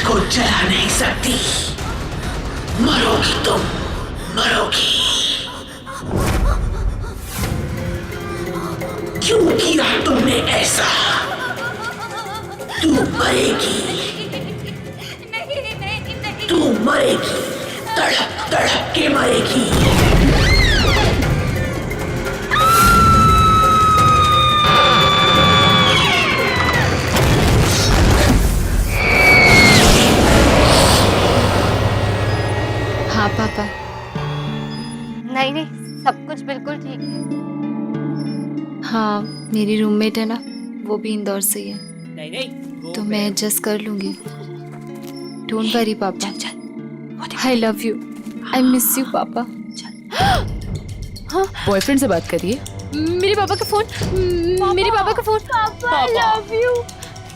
को जला नहीं सकती, मरोगी तुम, मरोगी। क्यों किया तुमने ऐसा? तू मरेगी, तू मरेगी, तड़प तड़प के मरेगी। हाँ पापा। नहीं नहीं, सब कुछ बिल्कुल ठीक है। हाँ, मेरी रूममेट है ना, वो भी इंदौर से ही है। नहीं नहीं, तो मैं एडजस्ट कर लूंगी। डोंट वरी पापा। I love you, I miss you पापा। हाँ, बॉयफ्रेंड से बात करिए। मेरे पापा का फोन, मेरे पापा का फोन। पापा आई लव यू।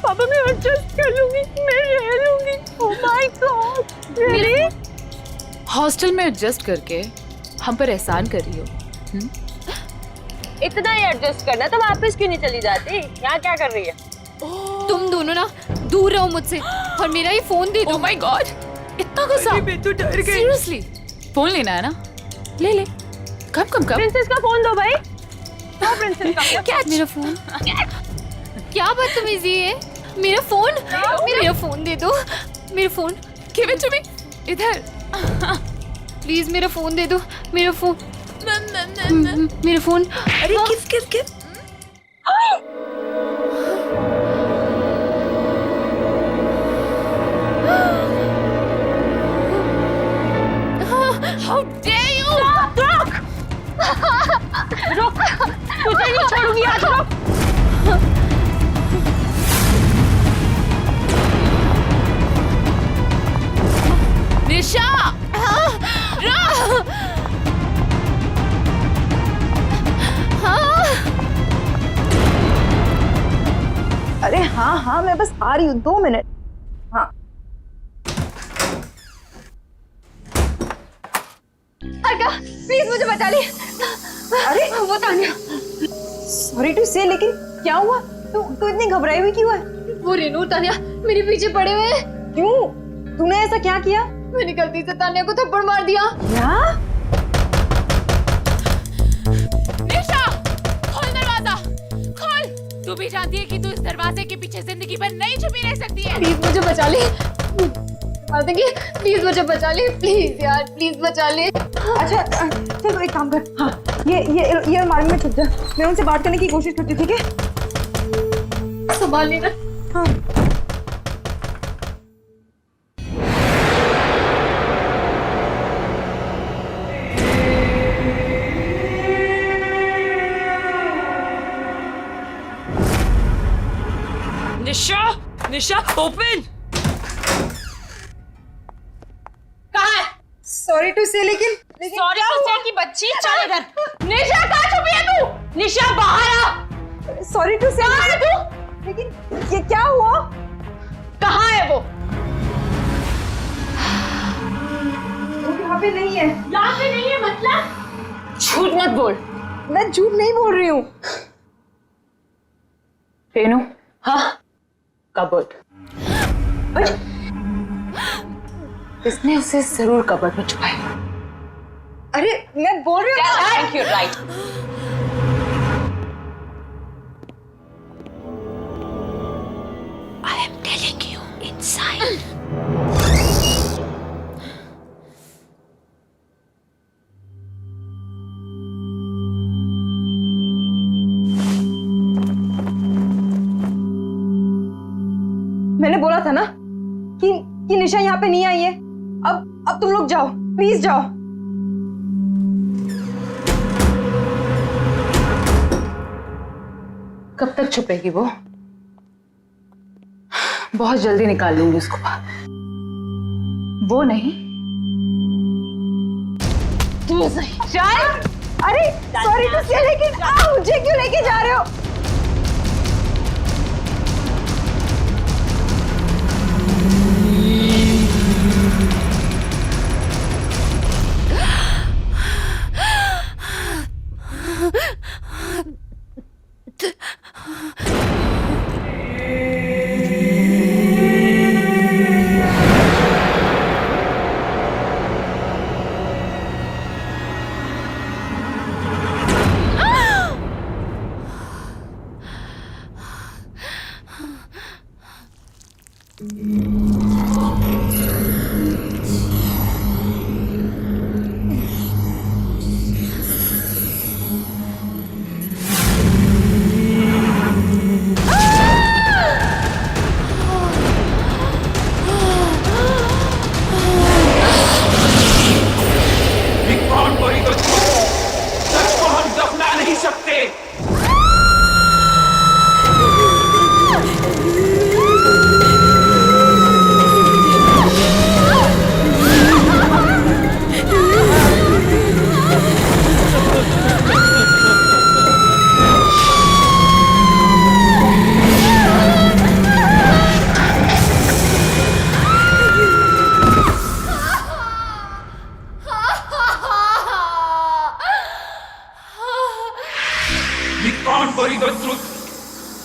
पापा मैं एडजस्ट कर लूंगी, मैं रह लूंगी। Oh my God, really? Hostel में एडजस्ट करके हम पर एहसान कर रही हो। इतना ही एडजस्ट करना तो वापस क्यों नहीं चली जाती? यहाँ क्या कर रही है? तुम दोनों ना दूर रहो मुझसे और मेरा ये फोन दे दो। ओह माय गॉड, इतना गुस्सा? मैं तो डर गई। सीरियसली, फोन लेना है ना? ले ले। कब? प्रिंसेस का फोन दो भाई। दो प्रिंसेस का। क्या मेरा फोन? क्या बदतमीजी है? मेरा फोन, मेरा फोन दे दो। मेरा phone. Give it to me. इधर। प्लीज मेरा फोन दे दो। मेरा फोन, मेरा फोन। अरे गिव। How dare you! रुक, तुझे नहीं छोड़ूंगी आज। रुक। निशा! हाँ। अरे हाँ हाँ, मैं बस आ रही हूँ, 2 मिनट। हाँ अर्का, प्लीज मुझे बचा ले। अरे वो तान्या। सॉरी टू से, लेकिन क्या हुआ? तू इतनी घबराई हुई क्यों है? वो रेनू तान्या मेरे पीछे पड़े हुए हैं। क्यों? तूने ऐसा क्या किया? मैंने गलती से तान्या को थप्पड़ मार दिया। क्या? निशा, खोल दरवाजा, खोल। तू भी जानती है कि तू इस दरवाजे के पीछे जिंदगी भर नहीं छुपी रह सकती है। प्लीज मुझे बचा ले। प्लीज मुझे बचा ले, प्लीज यार, प्लीज बचा ले। अच्छा चलो एक काम कर, हाँ ये अलमारी में छुप जा, मैं उनसे बात करने की कोशिश करती हूँ, ठीक है? संभाल लेना। हाँ। निशा, निशा ओपन। कहाँ है? सॉरी टू से, लेकिन सॉरी टू से की बच्ची, चल इधर। निशा कहाँ छुपी है तू? निशा बाहर आ। सॉरी टू से, कहाँ है तू? लेकिन ये क्या हुआ? कहाँ है वो? यहाँ पे नहीं है। यहाँ पे नहीं है मतलब? झूठ मत बोल। मैं झूठ नहीं बोल रही हूँ। रेनू, हाँ कबर्ड। इसने उसे जरूर कबर्ड में छुपाया। अरे मैं बोल रही हूँ। Thank you, right. I am telling you, inside. मैंने बोला था ना कि निशा यहाँ पे नहीं आई है। अब तुम लोग जाओ, प्लीज जाओ। कब तक छुपेगी वो? बहुत जल्दी निकाल लूंगी उसको बाहर। वो नहीं, तू सही। चल। अरे सॉरी टू से, लेकिन मुझे क्यों लेके जा रहे हो?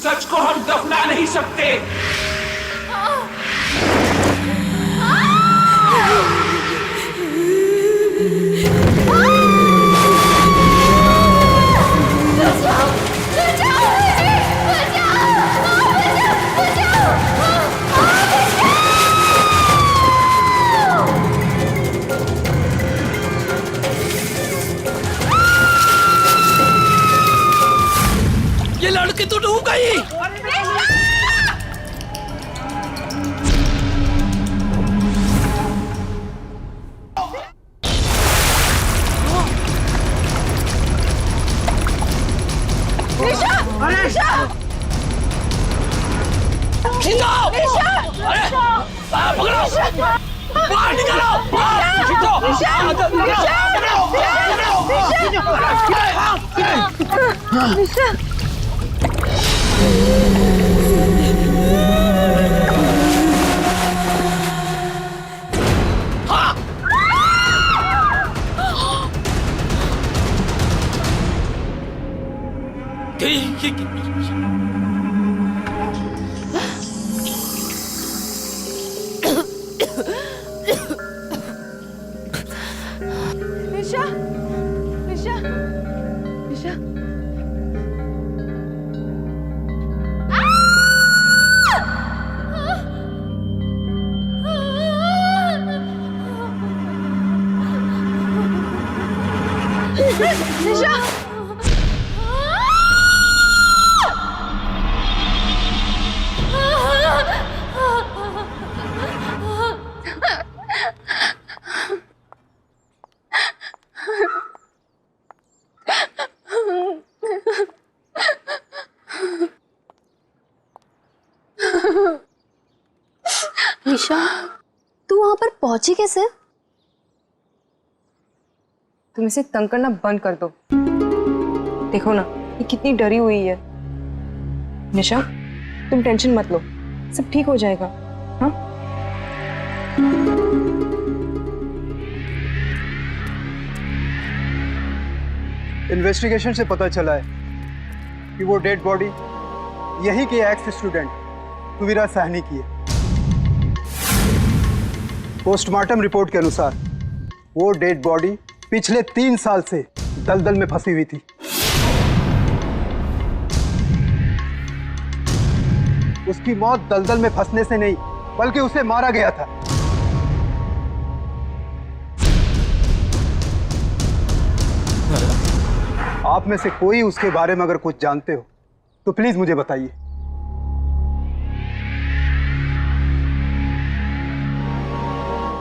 सच को हम दफना नहीं सकते। ये लड़की तो डूब गई। निशा! निशा! खींचो! अरे! पकड़ो! बाहर निकालो! खींचो! निशा! निशा निशा निशा निशा निशा, तू वहां पर पहुंची कैसे? तुम इसे तंग करना बंद कर दो। देखो ना ये कितनी डरी हुई है। निशा तुम टेंशन मत लो, सब ठीक हो जाएगा। हाँ इन्वेस्टिगेशन से पता चला है कि वो डेड बॉडी यही के एक्स स्टूडेंट कुवीरा साहनी की है। पोस्टमार्टम रिपोर्ट के अनुसार वो डेड बॉडी पिछले 3 साल से दलदल में फंसी हुई थी। उसकी मौत दलदल में फंसने से नहीं बल्कि उसे मारा गया था। आप में से कोई उसके बारे में अगर कुछ जानते हो तो प्लीज मुझे बताइए।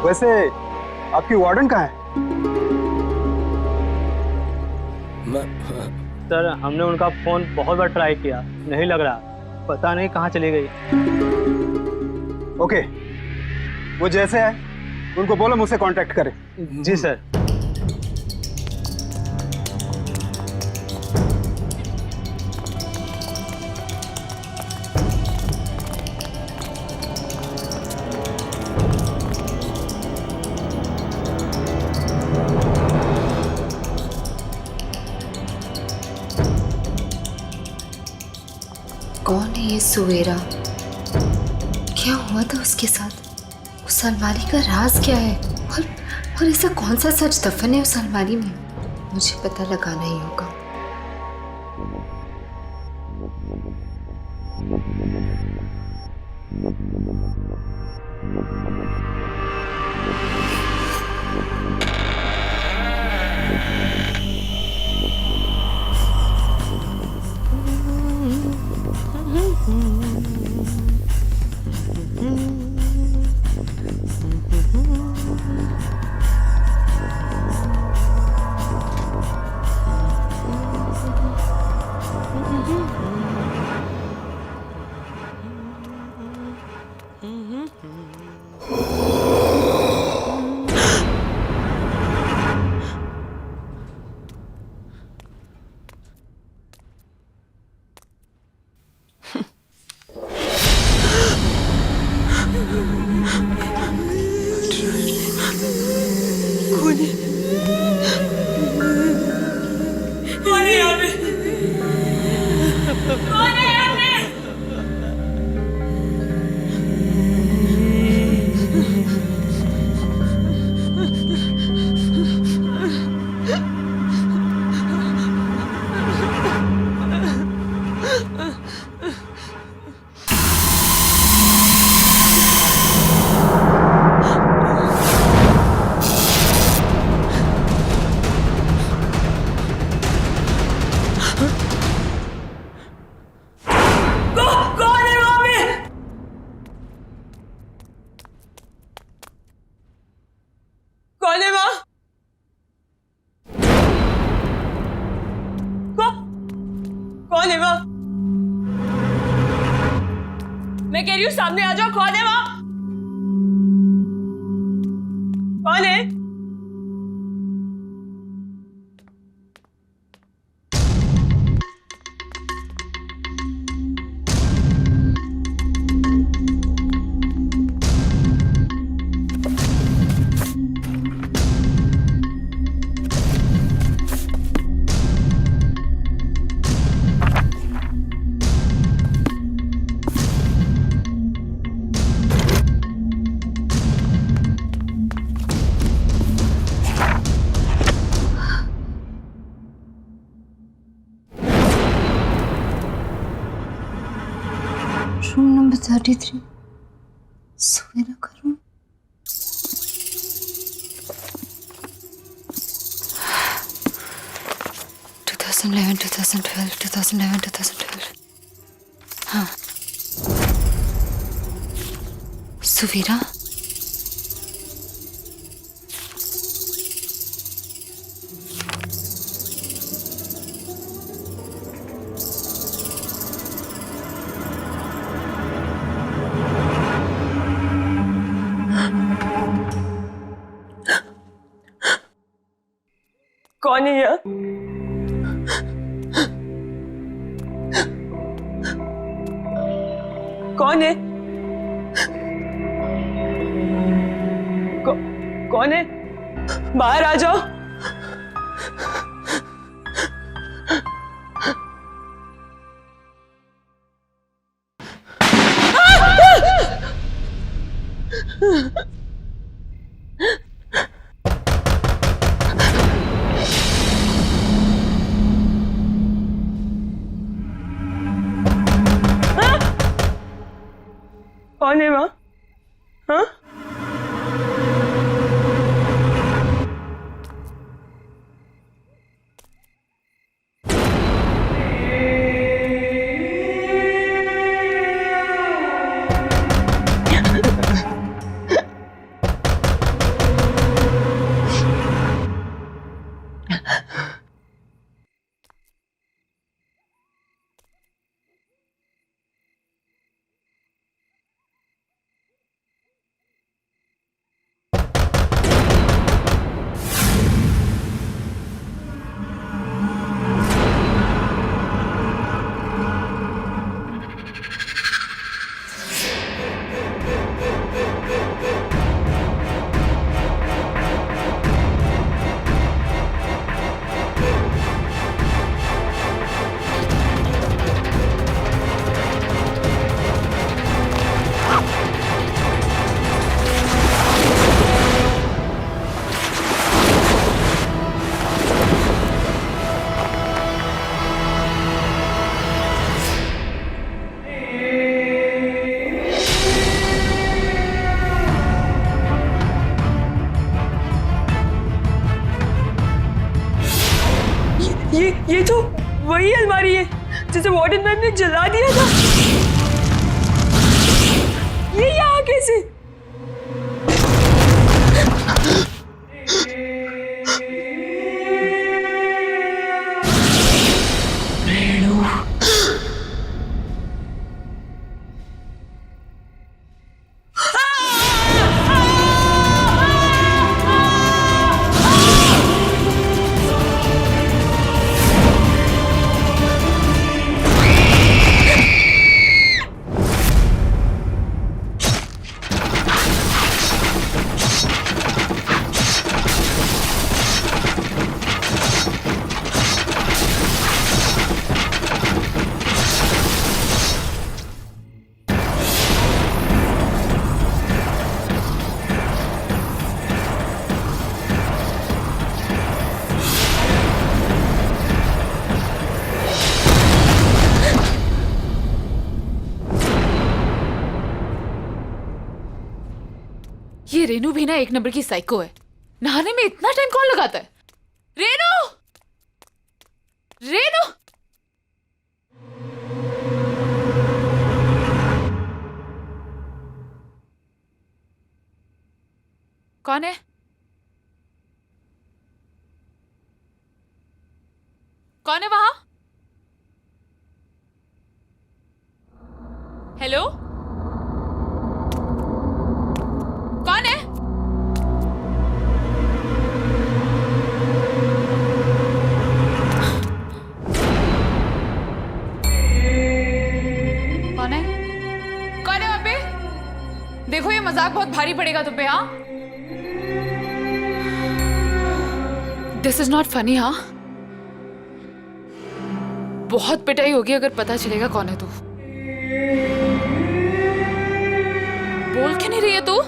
वैसे आपकी वार्डन कहाँ है? सर हमने उनका फोन बहुत बार ट्राई किया, नहीं लग रहा, पता नहीं कहाँ चली गई। ओके, वो जैसे है उनको बोलो मुझसे कांटेक्ट करें। जी सर। कौन है ये सुवेरा? क्या हुआ था उसके साथ? उस अलमारी का राज क्या है? और ऐसा कौन सा सच दफन है उस अलमारी में? मुझे पता लगाना ही होगा। कौन है वहाँ? मैं कह रही हूँ सामने आ जाओ। कौन है वहाँ? कौन है? रूम नंबर 33 सवेरा का रूम। हाँ, सुवीरा। कौन है यह? कौन है? कौन है? बाहर आ जाओ। कौन है वहाँ? हाँ? ये तो वही अलमारी है जिसे वार्डन मैम ने जला दिया था। ये यहाँ कैसे? रेणु। ये रेनू भी ना एक नंबर की साइको है। नहाने में इतना टाइम कौन लगाता है? रेनू! रेनू! कौन है? कौन है वहां? हेलो? कौन है? कौन है? कौन है वहां पे? देखो ये मजाक बहुत भारी पड़ेगा तुम पे। हाँ, दिस इज नॉट फनी। हाँ, बहुत पिटाई होगी अगर पता चलेगा कौन है तू। बोल क्यों नहीं रही है तू?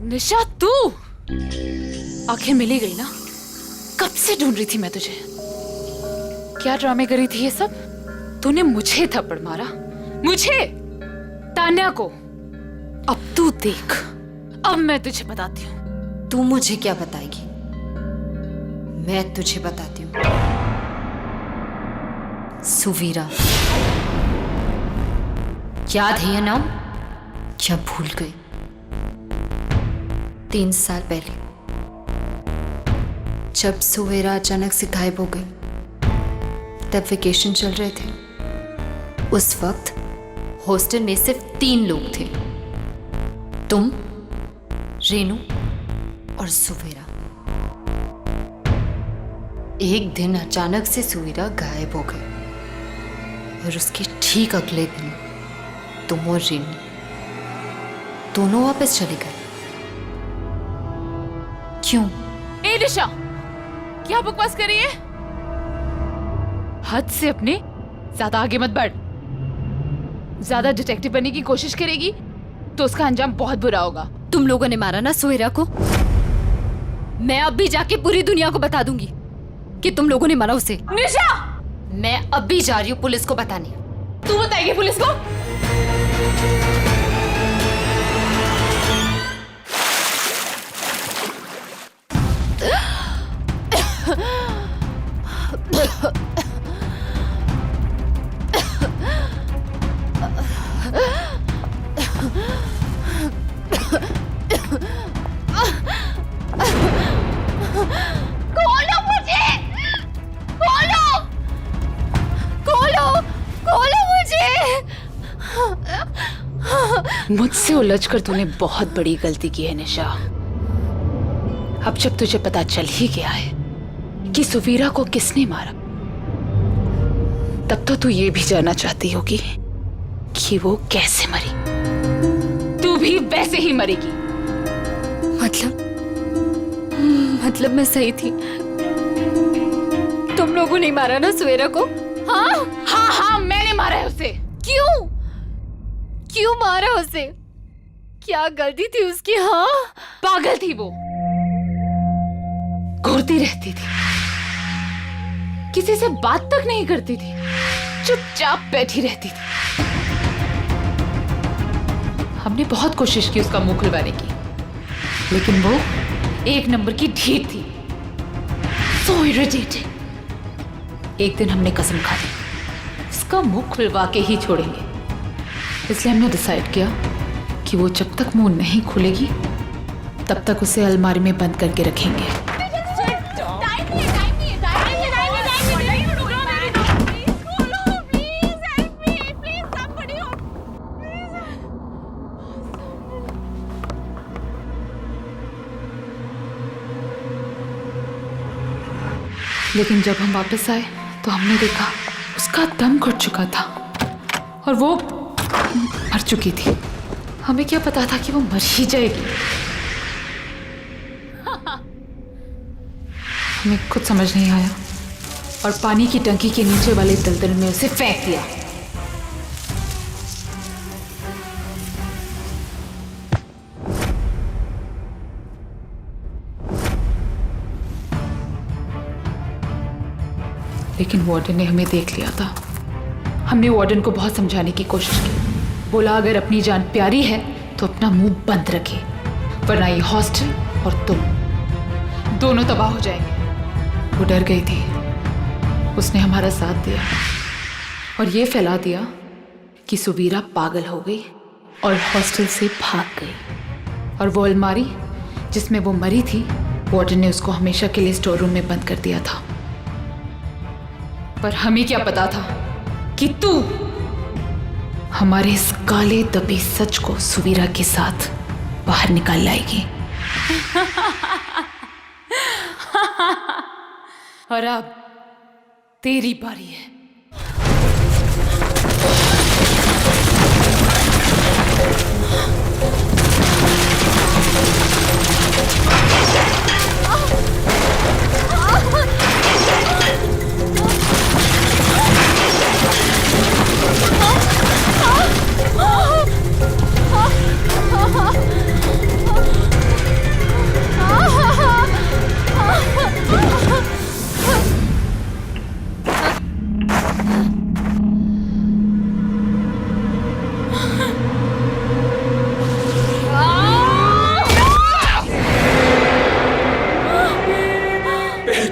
निशा, तू आंखें मिली गई ना, कब से ढूंढ रही थी मैं तुझे। क्या ड्रामे करी थी ये सब? तूने मुझे थप्पड़ मारा, मुझे, तान्या को। अब तू देख, अब मैं तुझे बताती हूँ। तू मुझे क्या बताएगी? मैं तुझे बताती हूँ। सुवीरा, याद है ये नाम? क्या भूल गई? 3 साल पहले जब सुवीरा अचानक से गायब हो गई, तब वेकेशन चल रहे थे। उस वक्त हॉस्टल में सिर्फ 3 लोग थे, तुम, रेनू और सुवीरा। एक दिन अचानक से सुवीरा गायब हो गए और उसके ठीक अगले दिन तुम और रेनू दोनों वापस चले गए। क्यों? ए निशा, क्या बकवास कर रही है? हद से अपने ज्यादा आगे मत बढ़। ज्यादा डिटेक्टिव बनने की कोशिश करेगी तो उसका अंजाम बहुत बुरा होगा। तुम लोगों ने मारा ना सुवीरा को? मैं अब भी जाके पूरी दुनिया को बता दूंगी कि तुम लोगों ने मारा उसे। निशा! मैं अब भी जा रही हूँ पुलिस को बताने। तू बताएगी पुलिस को? खोलो मुझे! खोलो! खोलो! खोलो मुझे! मुझसे उलझकर तूने बहुत बड़ी गलती की है निशा। अब जब तुझे पता चल ही गया है कि सुवीरा को किसने मारा, तब तो तू ये भी जानना चाहती होगी कि वो कैसे मरी। तू भी वैसे ही मरेगी। मतलब मैं सही थी? तुम लोगों ने मारा ना सुवीरा को? हाँ हाँ हाँ, मैंने मारा है उसे। क्यों? क्यों मारा उसे? क्या गलती थी उसकी? हाँ, पागल थी वो, घूरती रहती थी, किसी से बात तक नहीं करती थी, चुपचाप बैठी रहती थी। हमने बहुत कोशिश की उसका मुंह खुलवाने की, लेकिन वो एक नंबर की ढीठ थी। So irritating। एक दिन हमने कसम खा ली उसका मुंह खुलवा के ही छोड़ेंगे। इसलिए हमने डिसाइड किया कि वो जब तक मुंह नहीं खुलेगी तब तक उसे अलमारी में बंद करके रखेंगे। लेकिन जब हम वापस आए तो हमने देखा उसका दम घुट चुका था और वो मर चुकी थी। हमें क्या पता था कि वो मर ही जाएगी। हमें कुछ समझ नहीं आया और पानी की टंकी के नीचे वाले दलदल में उसे फेंक दिया। लेकिन वार्डन ने हमें देख लिया था। हमने वार्डन को बहुत समझाने की कोशिश की। बोला अगर अपनी जान प्यारी है तो अपना मुंह बंद रखे, वरना ये हॉस्टल और तुम दोनों तबाह हो जाएंगे। वो डर गई थी। उसने हमारा साथ दिया और ये फैला दिया कि सुवीरा पागल हो गई और हॉस्टल से भाग गई। और वो अलमारी जिसमें वो मरी थी, वार्डन ने उसको हमेशा के लिए स्टोर रूम में बंद कर दिया था। पर हमें क्या पता था कि तू हमारे इस काले दबे सच को सुवीरा के साथ बाहर निकाल लाएगी। और अब तेरी बारी है।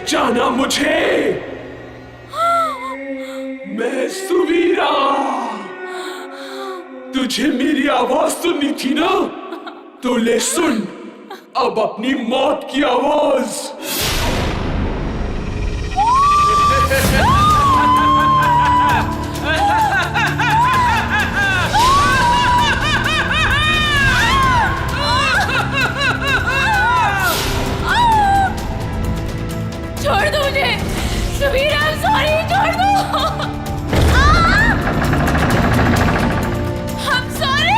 पहचाना मुझे? मैं सुवीरा। तुझे मेरी आवाज सुननी थी ना? तो ले सुन अब अपनी मौत की आवाज। छोड़ दो मुझे सुवीरा, सॉरी, छोड़ दो। हम सॉरी।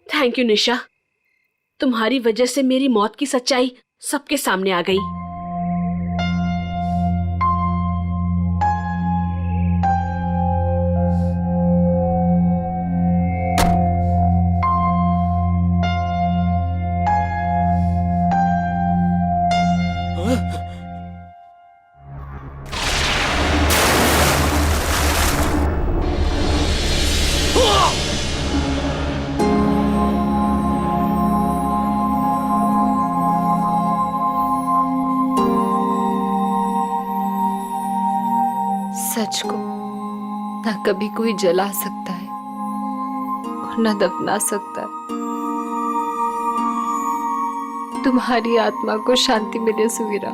थैंक यू निशा, तुम्हारी वजह से मेरी मौत की सच्चाई सबके सामने आ गई। सच को ना कभी कोई जला सकता है और न दफना सकता है। तुम्हारी आत्मा को शांति मिले सुवीरा।